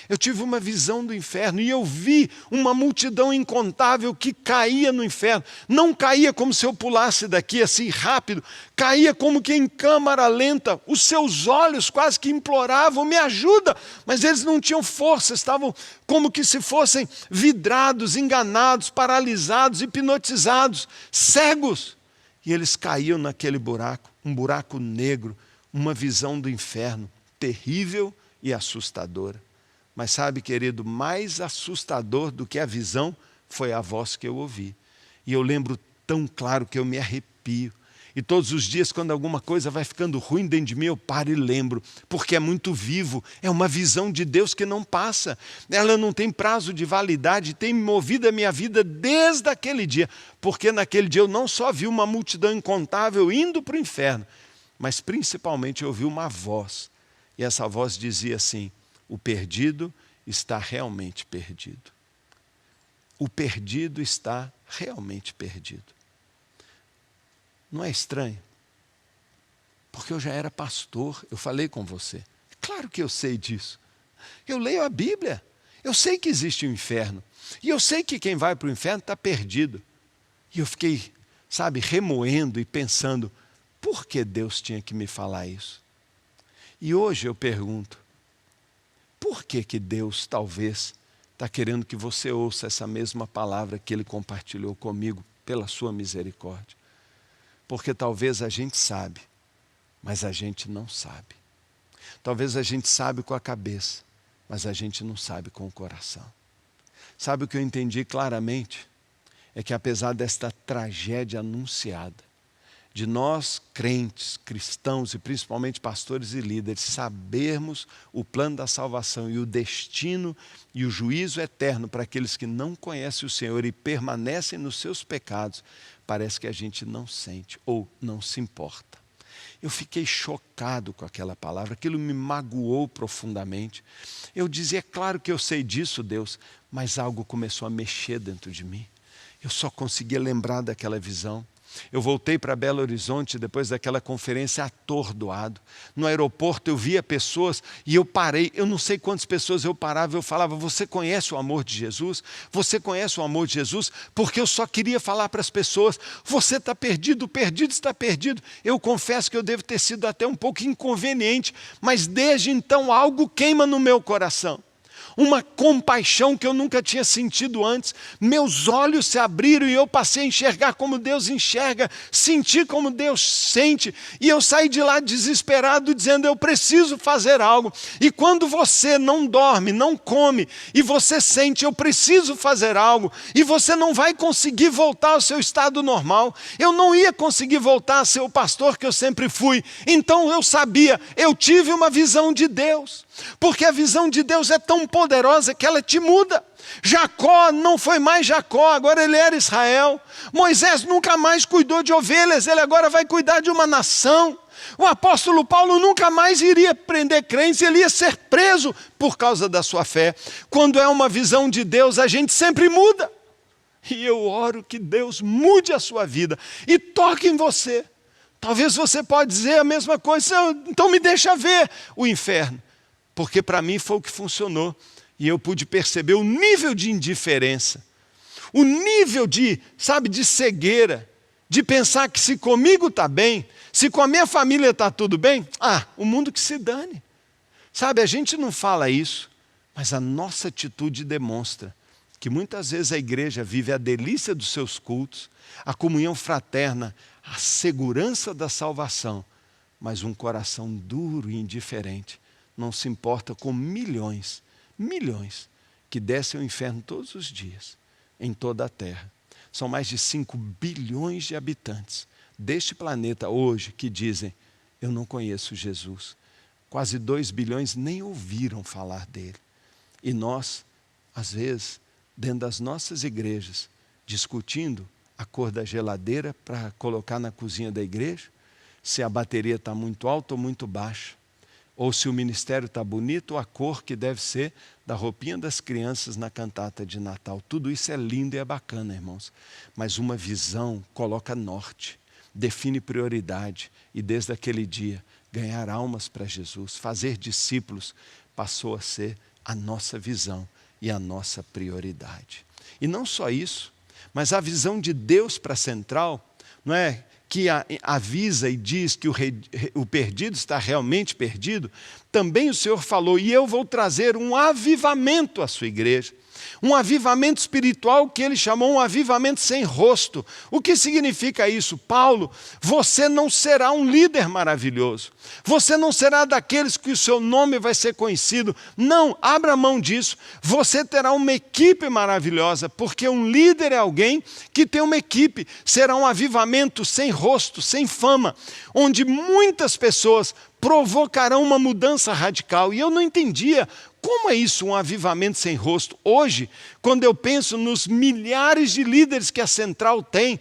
Eu tive uma visão do inferno e eu vi uma multidão incontável que caía no inferno. Não caía como se eu pulasse daqui assim rápido, caía como que em câmara lenta. Os seus olhos quase que imploravam, me ajuda, mas eles não tinham força, estavam como que se fossem vidrados, enganados, paralisados, hipnotizados, cegos. E eles caíam naquele buraco, um buraco negro, uma visão do inferno terrível e assustadora. Mas sabe, querido, mais assustador do que a visão foi a voz que eu ouvi. E eu lembro tão claro que eu me arrepio. E todos os dias, quando alguma coisa vai ficando ruim dentro de mim, eu paro e lembro, porque é muito vivo, é uma visão de Deus que não passa. Ela não tem prazo de validade, tem movido a minha vida desde aquele dia. Porque naquele dia eu não só vi uma multidão incontável indo para o inferno, mas principalmente eu ouvi uma voz. E essa voz dizia assim: o perdido está realmente perdido. O perdido está realmente perdido. Não é estranho? Porque eu já era pastor, eu falei com você. Claro que eu sei disso. Eu leio a Bíblia, eu sei que existe um inferno. E eu sei que quem vai para o inferno está perdido. E eu fiquei, sabe, remoendo e pensando, por que Deus tinha que me falar isso? E hoje eu pergunto, por que Deus talvez está querendo que você ouça essa mesma palavra que Ele compartilhou comigo pela sua misericórdia? Porque talvez a gente sabe, mas a gente não sabe. Talvez a gente sabe com a cabeça, mas a gente não sabe com o coração. Sabe o que eu entendi claramente? É que apesar desta tragédia anunciada, de nós crentes, cristãos e principalmente pastores e líderes sabermos o plano da salvação e o destino e o juízo eterno para aqueles que não conhecem o Senhor e permanecem nos seus pecados, parece que a gente não sente ou não se importa. Eu fiquei chocado com aquela palavra, aquilo me magoou profundamente. Eu dizia, é claro que eu sei disso, Deus, mas algo começou a mexer dentro de mim. Eu só conseguia lembrar daquela visão. Eu voltei para Belo Horizonte depois daquela conferência atordoado. No aeroporto eu via pessoas e eu parei. Eu não sei quantas pessoas eu parava. Eu falava, você conhece o amor de Jesus? Você conhece o amor de Jesus? Porque eu só queria falar para as pessoas, você está perdido, o perdido está perdido. Eu confesso que eu devo ter sido até um pouco inconveniente, mas desde então algo queima no meu coração. Uma compaixão que eu nunca tinha sentido antes. Meus olhos se abriram e eu passei a enxergar como Deus enxerga, sentir como Deus sente. E eu saí de lá desesperado, dizendo, eu preciso fazer algo. E quando você não dorme, não come, e você sente, eu preciso fazer algo, e você não vai conseguir voltar ao seu estado normal. Eu não ia conseguir voltar a ser o pastor que eu sempre fui. Então eu sabia, eu tive uma visão de Deus. Porque a visão de Deus é tão poderosa que ela te muda. Jacó não foi mais Jacó, agora ele era Israel. Moisés nunca mais cuidou de ovelhas, ele agora vai cuidar de uma nação. O apóstolo Paulo nunca mais iria prender crentes, ele ia ser preso por causa da sua fé. Quando é uma visão de Deus, a gente sempre muda. E eu oro que Deus mude a sua vida e toque em você. Talvez você pode dizer a mesma coisa, então me deixa ver o inferno. Porque para mim foi o que funcionou. E eu pude perceber o nível de indiferença. O nível de cegueira. De pensar que se comigo está bem, se com a minha família está tudo bem, o mundo que se dane. Sabe, a gente não fala isso, mas a nossa atitude demonstra que muitas vezes a igreja vive a delícia dos seus cultos, a comunhão fraterna, a segurança da salvação, mas um coração duro e indiferente não se importa com milhões que descem ao inferno todos os dias, em toda a terra. São mais de 5 bilhões de habitantes deste planeta hoje que dizem, eu não conheço Jesus. Quase 2 bilhões nem ouviram falar dele. E nós, às vezes, dentro das nossas igrejas, discutindo a cor da geladeira para colocar na cozinha da igreja, se a bateria está muito alta ou muito baixa, ou se o ministério está bonito ou a cor que deve ser da roupinha das crianças na cantata de Natal. Tudo isso é lindo e é bacana, irmãos. Mas uma visão coloca norte, define prioridade, e desde aquele dia, ganhar almas para Jesus, fazer discípulos, passou a ser a nossa visão e a nossa prioridade. E não só isso, mas a visão de Deus para a central, não é? Que avisa e diz que o perdido está realmente perdido, também o Senhor falou, e eu vou trazer um avivamento à sua igreja. Um avivamento espiritual que ele chamou um avivamento sem rosto. O que significa isso? Paulo, você não será um líder maravilhoso. Você não será daqueles que o seu nome vai ser conhecido. Não, abra mão disso. Você terá uma equipe maravilhosa, porque um líder é alguém que tem uma equipe. Será um avivamento sem rosto, sem fama, onde muitas pessoas provocarão uma mudança radical. E eu não entendia como é isso, um avivamento sem rosto. Hoje, quando eu penso nos milhares de líderes que a Central tem,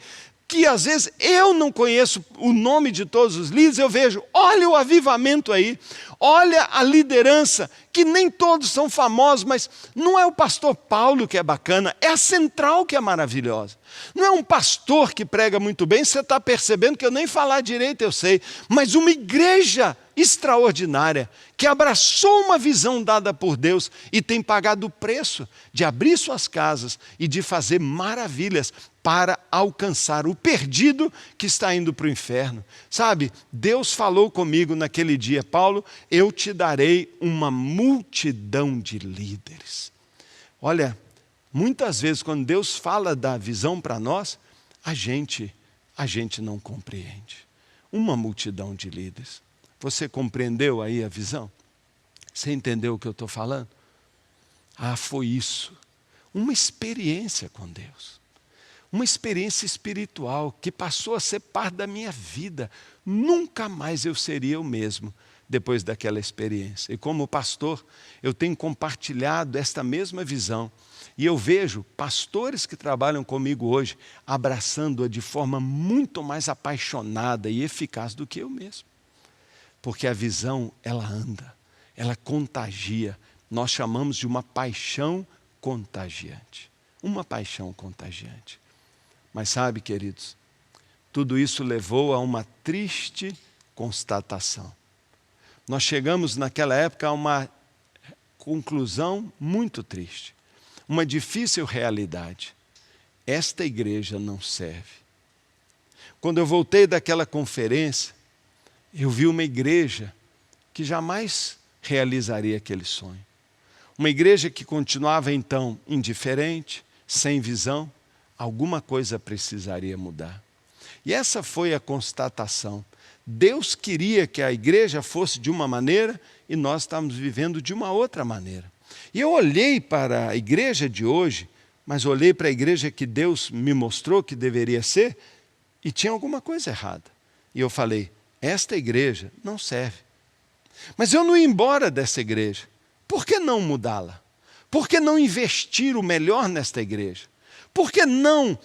que às vezes eu não conheço o nome de todos os líderes, eu vejo, olha o avivamento aí, olha a liderança, que nem todos são famosos, mas não é o pastor Paulo que é bacana, é a Central que é maravilhosa. Não é um pastor que prega muito bem, você está percebendo que eu nem falar direito eu sei, mas uma igreja extraordinária, que abraçou uma visão dada por Deus e tem pagado o preço de abrir suas casas e de fazer maravilhas para alcançar o perdido que está indo para o inferno. Sabe, Deus falou comigo naquele dia, Paulo, eu te darei uma multidão de líderes. Olha, muitas vezes quando Deus fala da visão para nós, a gente não compreende. Uma multidão de líderes. Você compreendeu aí a visão? Você entendeu o que eu estou falando? Ah, foi isso. Uma experiência com Deus. Uma experiência espiritual que passou a ser parte da minha vida. Nunca mais eu seria o mesmo depois daquela experiência. E como pastor, eu tenho compartilhado esta mesma visão. E eu vejo pastores que trabalham comigo hoje abraçando-a de forma muito mais apaixonada e eficaz do que eu mesmo. Porque a visão, ela anda, ela contagia. Nós chamamos de uma paixão contagiante. Uma paixão contagiante. Mas sabe, queridos, tudo isso levou a uma triste constatação. Nós chegamos naquela época a uma conclusão muito triste. Uma difícil realidade. Esta igreja não serve. Quando eu voltei daquela conferência, eu vi uma igreja que jamais realizaria aquele sonho. Uma igreja que continuava então indiferente, sem visão, alguma coisa precisaria mudar. E essa foi a constatação. Deus queria que a igreja fosse de uma maneira e nós estamos vivendo de uma outra maneira. E eu olhei para a igreja de hoje, mas olhei para a igreja que Deus me mostrou que deveria ser e tinha alguma coisa errada. E eu falei, esta igreja não serve. Mas eu não ia embora dessa igreja. Por que não mudá-la? Por que não investir o melhor nesta igreja? Por que não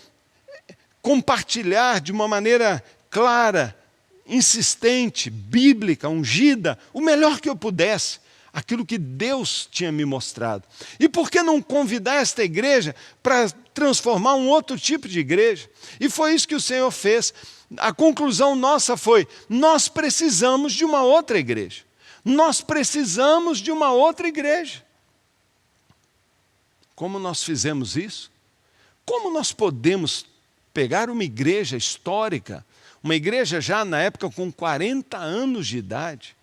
compartilhar de uma maneira clara, insistente, bíblica, ungida, o melhor que eu pudesse, aquilo que Deus tinha me mostrado? E por que não convidar esta igreja para transformar um outro tipo de igreja? E foi isso que o Senhor fez. A conclusão nossa foi, nós precisamos de uma outra igreja. Nós precisamos de uma outra igreja. Como nós fizemos isso? Como nós podemos pegar uma igreja histórica, uma igreja já na época com 40 anos de idade,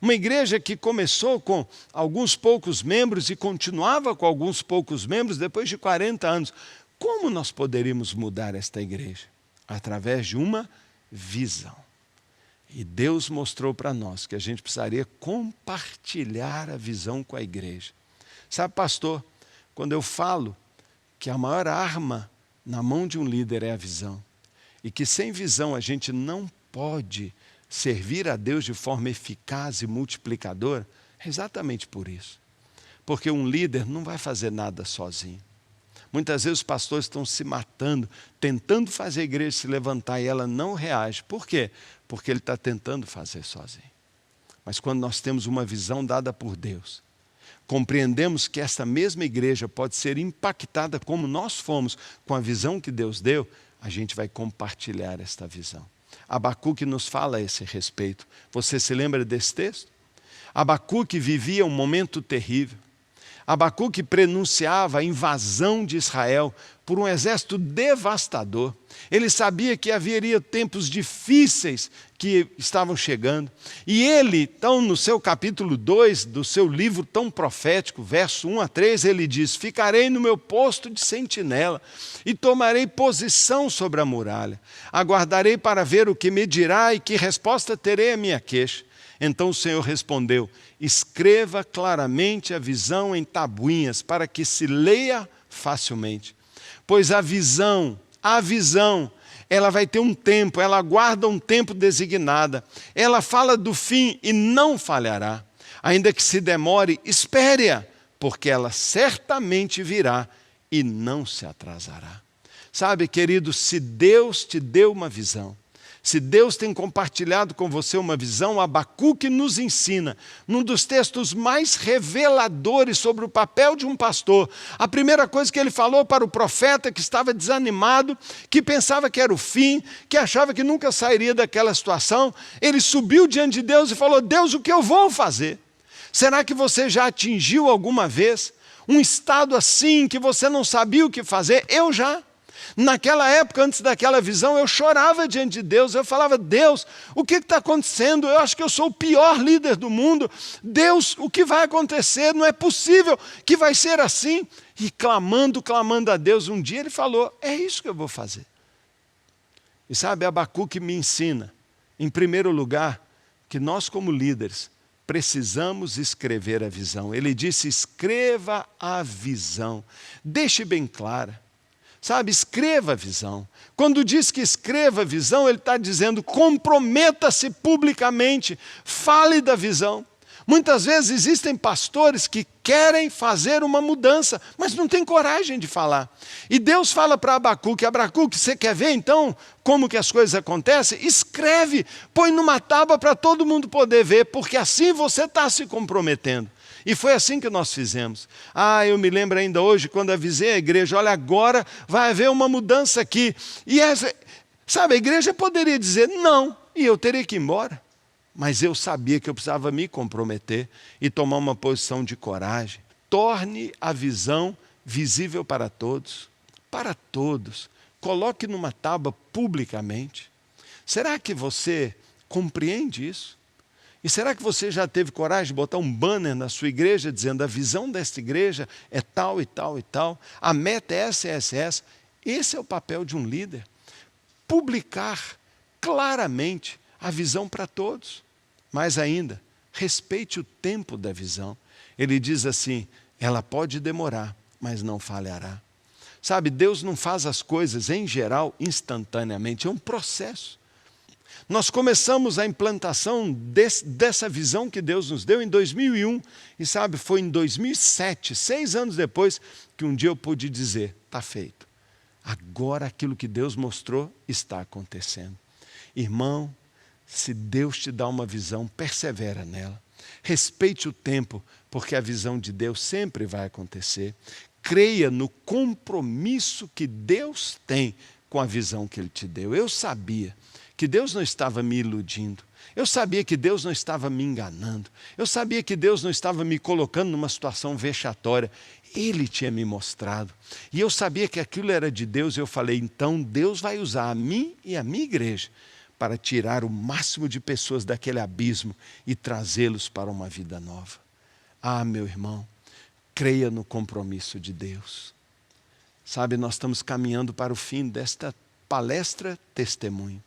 Uma igreja que começou com alguns poucos membros e continuava com alguns poucos membros depois de 40 anos. Como nós poderíamos mudar esta igreja? Através de uma visão. E Deus mostrou para nós que a gente precisaria compartilhar a visão com a igreja. Sabe, pastor, quando eu falo que a maior arma na mão de um líder é a visão, e que sem visão a gente não pode servir a Deus de forma eficaz e multiplicadora, é exatamente por isso. Porque um líder não vai fazer nada sozinho. Muitas vezes os pastores estão se matando, tentando fazer a igreja se levantar e ela não reage. Por quê? Porque ele está tentando fazer sozinho. Mas quando nós temos uma visão dada por Deus, compreendemos que essa mesma igreja pode ser impactada como nós fomos com a visão que Deus deu, a gente vai compartilhar esta visão. Abacuque nos fala a esse respeito. Você se lembra desse texto? Abacuque vivia um momento terrível. Abacuque prenunciava a invasão de Israel por um exército devastador. Ele sabia que haveria tempos difíceis que estavam chegando. E ele, então, no seu capítulo 2 do seu livro tão profético, verso 1 a 3, ele diz: ficarei no meu posto de sentinela e tomarei posição sobre a muralha. Aguardarei para ver o que me dirá e que resposta terei à minha queixa. Então o Senhor respondeu: escreva claramente a visão em tabuinhas, para que se leia facilmente. Pois a visão, ela vai ter um tempo, ela aguarda um tempo designado. Ela fala do fim e não falhará. Ainda que se demore, espere-a, porque ela certamente virá e não se atrasará. Sabe, querido, se Deus te deu uma visão, se Deus tem compartilhado com você uma visão, Abacuque nos ensina, num dos textos mais reveladores sobre o papel de um pastor. A primeira coisa que ele falou para o profeta que estava desanimado, que pensava que era o fim, que achava que nunca sairia daquela situação, ele subiu diante de Deus e falou: Deus, o que eu vou fazer? Será que você já atingiu alguma vez um estado assim, que você não sabia o que fazer? Eu já. Naquela época, antes daquela visão, eu chorava diante de Deus. Eu falava: Deus, o que está acontecendo? Eu acho que eu sou o pior líder do mundo. Deus, o que vai acontecer? Não é possível que vai ser assim. E clamando a Deus, um dia ele falou: é isso que eu vou fazer. E sabe, Abacuque me ensina, em primeiro lugar, que nós como líderes precisamos escrever a visão. Ele disse: escreva a visão. Deixe bem clara. Sabe, escreva a visão. Quando diz que escreva a visão, ele está dizendo: comprometa-se publicamente, fale da visão. Muitas vezes existem pastores que querem fazer uma mudança, mas não têm coragem de falar. E Deus fala para Abacuque: Abacuque, você quer ver então como que as coisas acontecem? Escreve, põe numa tábua para todo mundo poder ver, porque assim você está se comprometendo. E foi assim que nós fizemos. Eu me lembro ainda hoje, quando avisei a igreja: olha, agora vai haver uma mudança aqui. E sabe, a igreja poderia dizer não, e eu teria que ir embora. Mas eu sabia que eu precisava me comprometer e tomar uma posição de coragem. Torne a visão visível para todos. Para todos. Coloque numa tábua publicamente. Será que você compreende isso? E será que você já teve coragem de botar um banner na sua igreja dizendo: a visão desta igreja é tal e tal e tal, a meta é essa e essa e essa? Esse é o papel de um líder. Publicar claramente a visão para todos. Mais ainda, respeite o tempo da visão. Ele diz assim: ela pode demorar, mas não falhará. Sabe, Deus não faz as coisas, em geral, instantaneamente. É um processo. Nós começamos a implantação dessa visão que Deus nos deu em 2001. E sabe, foi em 2007, 6 anos depois, que um dia eu pude dizer: está feito. Agora aquilo que Deus mostrou está acontecendo. Irmão, se Deus te dá uma visão, persevera nela. Respeite o tempo, porque a visão de Deus sempre vai acontecer. Creia no compromisso que Deus tem com a visão que Ele te deu. Eu sabia que Deus não estava me iludindo. Eu sabia que Deus não estava me enganando. Eu sabia que Deus não estava me colocando numa situação vexatória. Ele tinha me mostrado. E eu sabia que aquilo era de Deus. Eu falei: então Deus vai usar a mim e a minha igreja para tirar o máximo de pessoas daquele abismo e trazê-los para uma vida nova. Ah, meu irmão, creia no compromisso de Deus. Sabe, nós estamos caminhando para o fim desta palestra testemunho.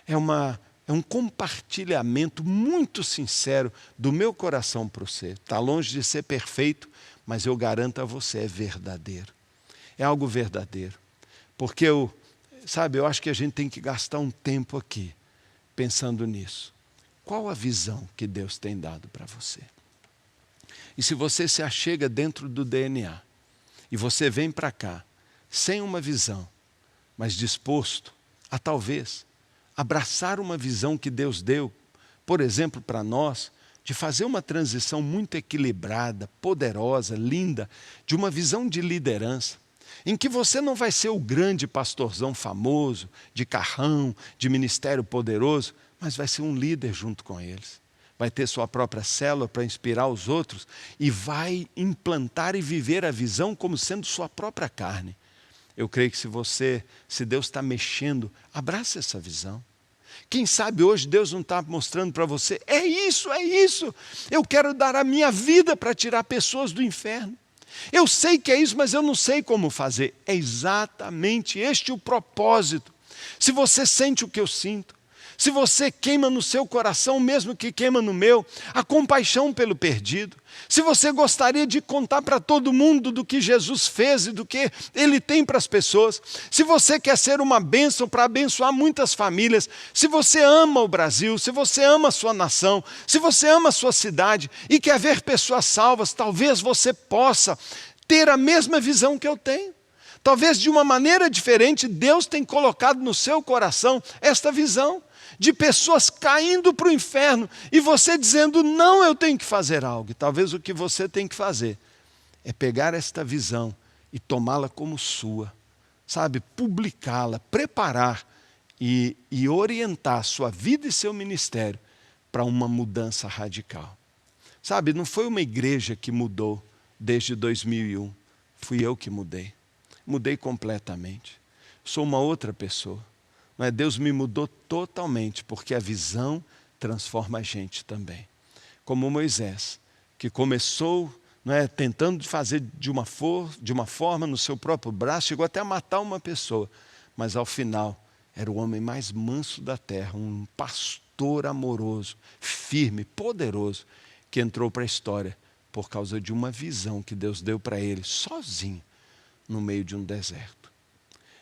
É um compartilhamento muito sincero do meu coração para você. Está longe de ser perfeito, mas eu garanto a você, é verdadeiro. É algo verdadeiro. Porque eu acho que a gente tem que gastar um tempo aqui pensando nisso. Qual a visão que Deus tem dado para você? E se você se achega dentro do DNA e você vem para cá sem uma visão, mas disposto a talvez abraçar uma visão que Deus deu, por exemplo, para nós, de fazer uma transição muito equilibrada, poderosa, linda, de uma visão de liderança, em que você não vai ser o grande pastorzão famoso, de carrão, de ministério poderoso, mas vai ser um líder junto com eles. Vai ter sua própria célula para inspirar os outros e vai implantar e viver a visão como sendo sua própria carne. Eu creio que se Deus está mexendo, abraça essa visão. Quem sabe hoje Deus não está mostrando para você, é isso, eu quero dar a minha vida para tirar pessoas do inferno. Eu sei que é isso, mas eu não sei como fazer. É exatamente este o propósito. Se você sente o que eu sinto, se você queima no seu coração, mesmo que queima no meu, a compaixão pelo perdido, se você gostaria de contar para todo mundo do que Jesus fez e do que Ele tem para as pessoas, se você quer ser uma bênção para abençoar muitas famílias, se você ama o Brasil, se você ama a sua nação, se você ama a sua cidade e quer ver pessoas salvas, talvez você possa ter a mesma visão que eu tenho. Talvez de uma maneira diferente, Deus tem colocado no seu coração esta visão de pessoas caindo para o inferno e você dizendo, não, eu tenho que fazer algo. E talvez o que você tem que fazer é pegar esta visão e tomá-la como sua, sabe, publicá-la, preparar e orientar sua vida e seu ministério para uma mudança radical. Sabe, não foi uma igreja que mudou desde 2001, fui eu que mudei. Mudei completamente. Sou uma outra pessoa. Não é? Deus me mudou totalmente, porque a visão transforma a gente também. Como Moisés, que começou tentando fazer de uma forma no seu próprio braço, chegou até a matar uma pessoa, mas ao final era o homem mais manso da terra, um pastor amoroso, firme, poderoso, que entrou para a história por causa de uma visão que Deus deu para ele, sozinho, no meio de um deserto.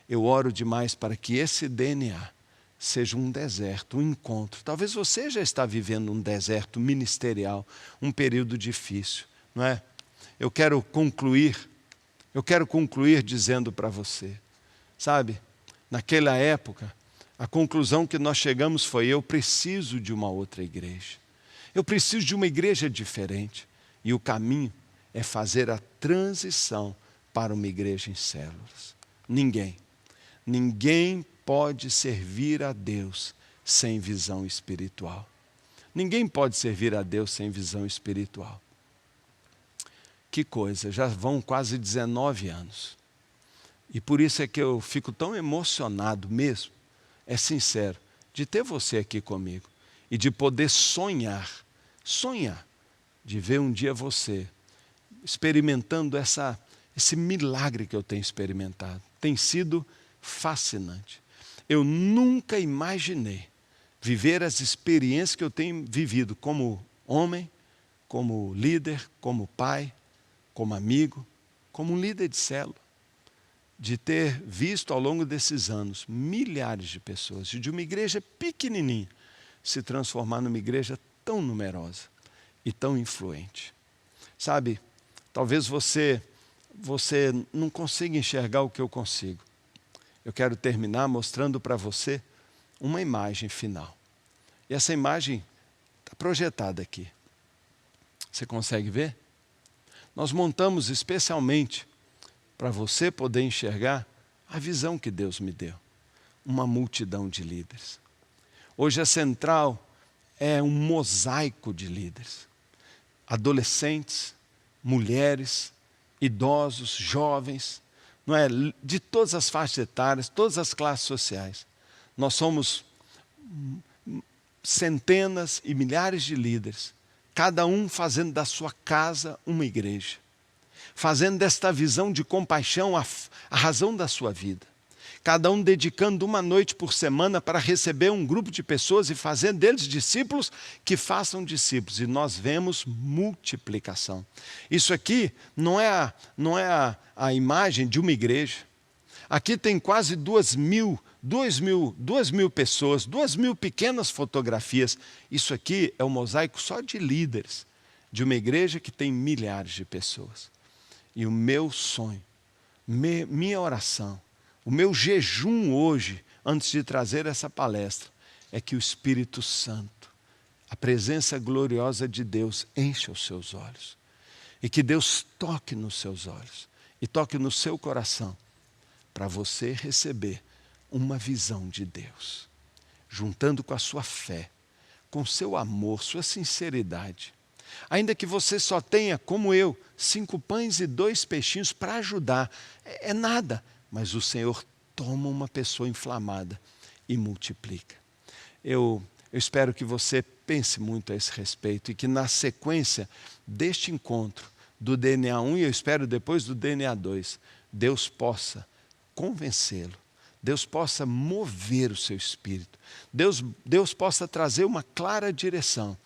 Eu oro demais para que esse DNA seja um deserto, um encontro. Talvez você já está vivendo um deserto ministerial, um período difícil, não é? Eu quero concluir dizendo para você, sabe, naquela época, a conclusão que nós chegamos foi, eu preciso de uma outra igreja. Eu preciso de uma igreja diferente. E o caminho é fazer a transição para uma igreja em células. Ninguém pode servir a Deus sem visão espiritual. Ninguém pode servir a Deus sem visão espiritual. Que coisa, já vão quase 19 anos. E por isso é que eu fico tão emocionado mesmo, é sincero, de ter você aqui comigo e de poder sonhar, de ver um dia você experimentando esse milagre que eu tenho experimentado. Tem sido fascinante. Eu nunca imaginei viver as experiências que eu tenho vivido como homem, como líder, como pai, como amigo, como um líder de célula. De ter visto ao longo desses anos milhares de pessoas, de uma igreja pequenininha, se transformar numa igreja tão numerosa e tão influente. Sabe, talvez você não consiga enxergar o que eu consigo. Eu quero terminar mostrando para você uma imagem final. E essa imagem está projetada aqui. Você consegue ver? Nós montamos especialmente para você poder enxergar a visão que Deus me deu. Uma multidão de líderes. Hoje a Central é um mosaico de líderes. Adolescentes, mulheres, idosos, jovens, de todas as faixas etárias, todas as classes sociais. Nós somos centenas e milhares de líderes, cada um fazendo da sua casa uma igreja, fazendo desta visão de compaixão a razão da sua vida. Cada um dedicando uma noite por semana para receber um grupo de pessoas e fazer deles discípulos que façam discípulos. E nós vemos multiplicação. Isso aqui não é a imagem de uma igreja. Aqui tem quase 2.000 pessoas, 2.000 pequenas fotografias. Isso aqui é um mosaico só de líderes, de uma igreja que tem milhares de pessoas. E o meu sonho, minha oração, o meu jejum hoje, antes de trazer essa palestra, é que o Espírito Santo, a presença gloriosa de Deus, encha os seus olhos. E que Deus toque nos seus olhos e toque no seu coração, para você receber uma visão de Deus, juntando com a sua fé, com seu amor, sua sinceridade. Ainda que você só tenha, como eu, 5 pães e 2 peixinhos para ajudar, é nada. Mas o Senhor toma uma pessoa inflamada e multiplica. Eu espero que você pense muito a esse respeito e que na sequência deste encontro do DNA 1 e eu espero depois do DNA 2, Deus possa convencê-lo, Deus possa mover o seu espírito, Deus possa trazer uma clara direção.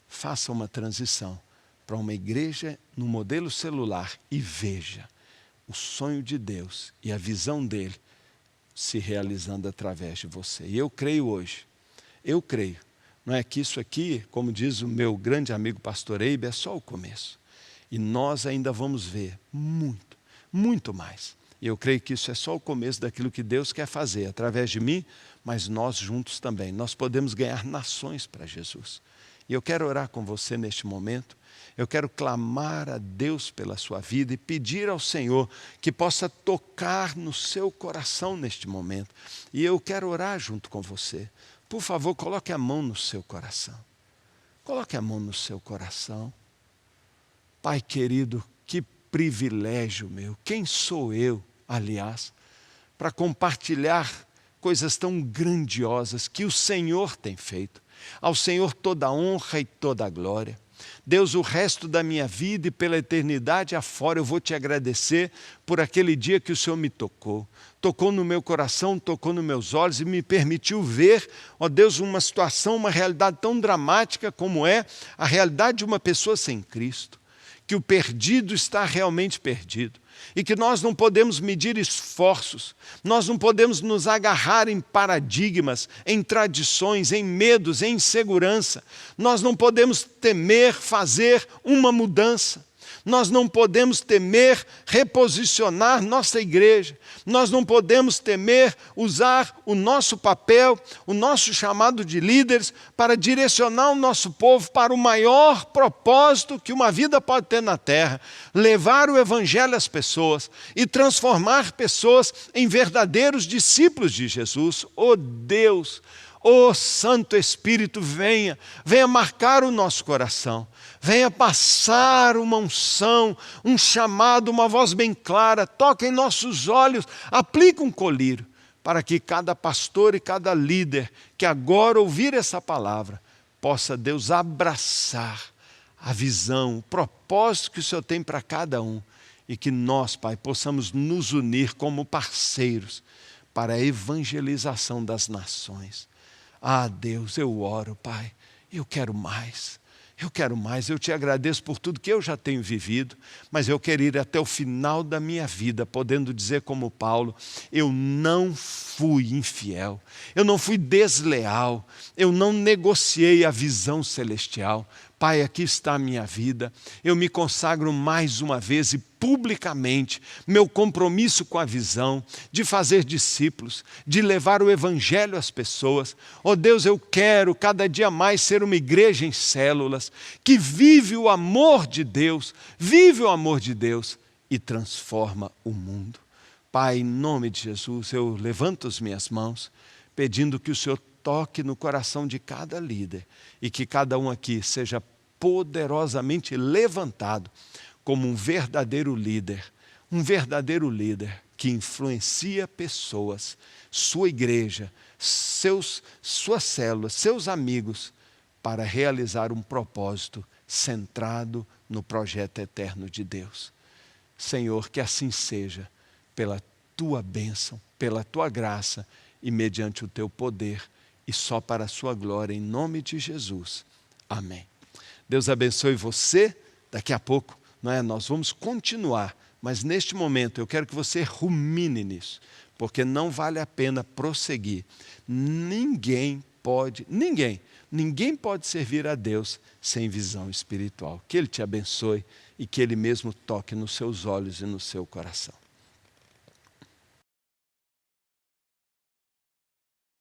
Faça uma transição para uma igreja no modelo celular e veja o sonho de Deus e a visão dele se realizando através de você. E eu creio hoje, não é que isso aqui, como diz o meu grande amigo pastor Eibe, é só o começo. E nós ainda vamos ver muito, muito mais. E eu creio que isso é só o começo daquilo que Deus quer fazer através de mim, mas nós juntos também. Nós podemos ganhar nações para Jesus. E eu quero orar com você neste momento. Eu quero clamar a Deus pela sua vida e pedir ao Senhor que possa tocar no seu coração neste momento. E eu quero orar junto com você. Por favor, coloque a mão no seu coração. Coloque a mão no seu coração. Pai querido, que privilégio meu. Quem sou eu, aliás, para compartilhar coisas tão grandiosas que o Senhor tem feito. Ao Senhor toda a honra e toda a glória. Deus, o resto da minha vida e pela eternidade afora eu vou te agradecer por aquele dia que o Senhor me tocou. Tocou no meu coração, tocou nos meus olhos e me permitiu ver, ó Deus, uma situação, uma realidade tão dramática como é a realidade de uma pessoa sem Cristo. Que o perdido está realmente perdido. E que nós não podemos medir esforços, nós não podemos nos agarrar em paradigmas, em tradições, em medos, em insegurança. Nós não podemos temer fazer uma mudança. Nós não podemos temer reposicionar nossa igreja. Nós não podemos temer usar o nosso papel, o nosso chamado de líderes, para direcionar o nosso povo para o maior propósito que uma vida pode ter na terra. Levar o evangelho às pessoas e transformar pessoas em verdadeiros discípulos de Jesus. Oh Deus, oh Santo Espírito, venha marcar o nosso coração. Venha passar uma unção, um chamado, uma voz bem clara, toque em nossos olhos, aplique um colírio, para que cada pastor e cada líder que agora ouvir essa palavra, possa Deus abraçar a visão, o propósito que o Senhor tem para cada um, e que nós, Pai, possamos nos unir como parceiros para a evangelização das nações. Ah, Deus, eu oro, Pai, eu quero mais. Eu te agradeço por tudo que eu já tenho vivido, mas eu quero ir até o final da minha vida, podendo dizer como Paulo, eu não fui infiel, eu não fui desleal, eu não negociei a visão celestial. Pai, aqui está a minha vida, eu me consagro mais uma vez e publicamente, meu compromisso com a visão de fazer discípulos, de levar o evangelho às pessoas. Oh Deus, eu quero cada dia mais ser uma igreja em células, que vive o amor de Deus e transforma o mundo. Pai, em nome de Jesus, eu levanto as minhas mãos, pedindo que o Senhor toque no coração de cada líder e que cada um aqui seja poderosamente levantado como um verdadeiro líder que influencia pessoas, sua igreja, suas células, seus amigos, para realizar um propósito centrado no projeto eterno de Deus. Senhor, que assim seja, pela tua bênção, pela tua graça e mediante o teu poder, e só para a sua glória, em nome de Jesus. Amém. Deus abençoe você. Daqui a pouco, nós vamos continuar, mas neste momento eu quero que você rumine nisso, porque não vale a pena prosseguir. Ninguém pode servir a Deus sem visão espiritual. Que Ele te abençoe e que Ele mesmo toque nos seus olhos e no seu coração.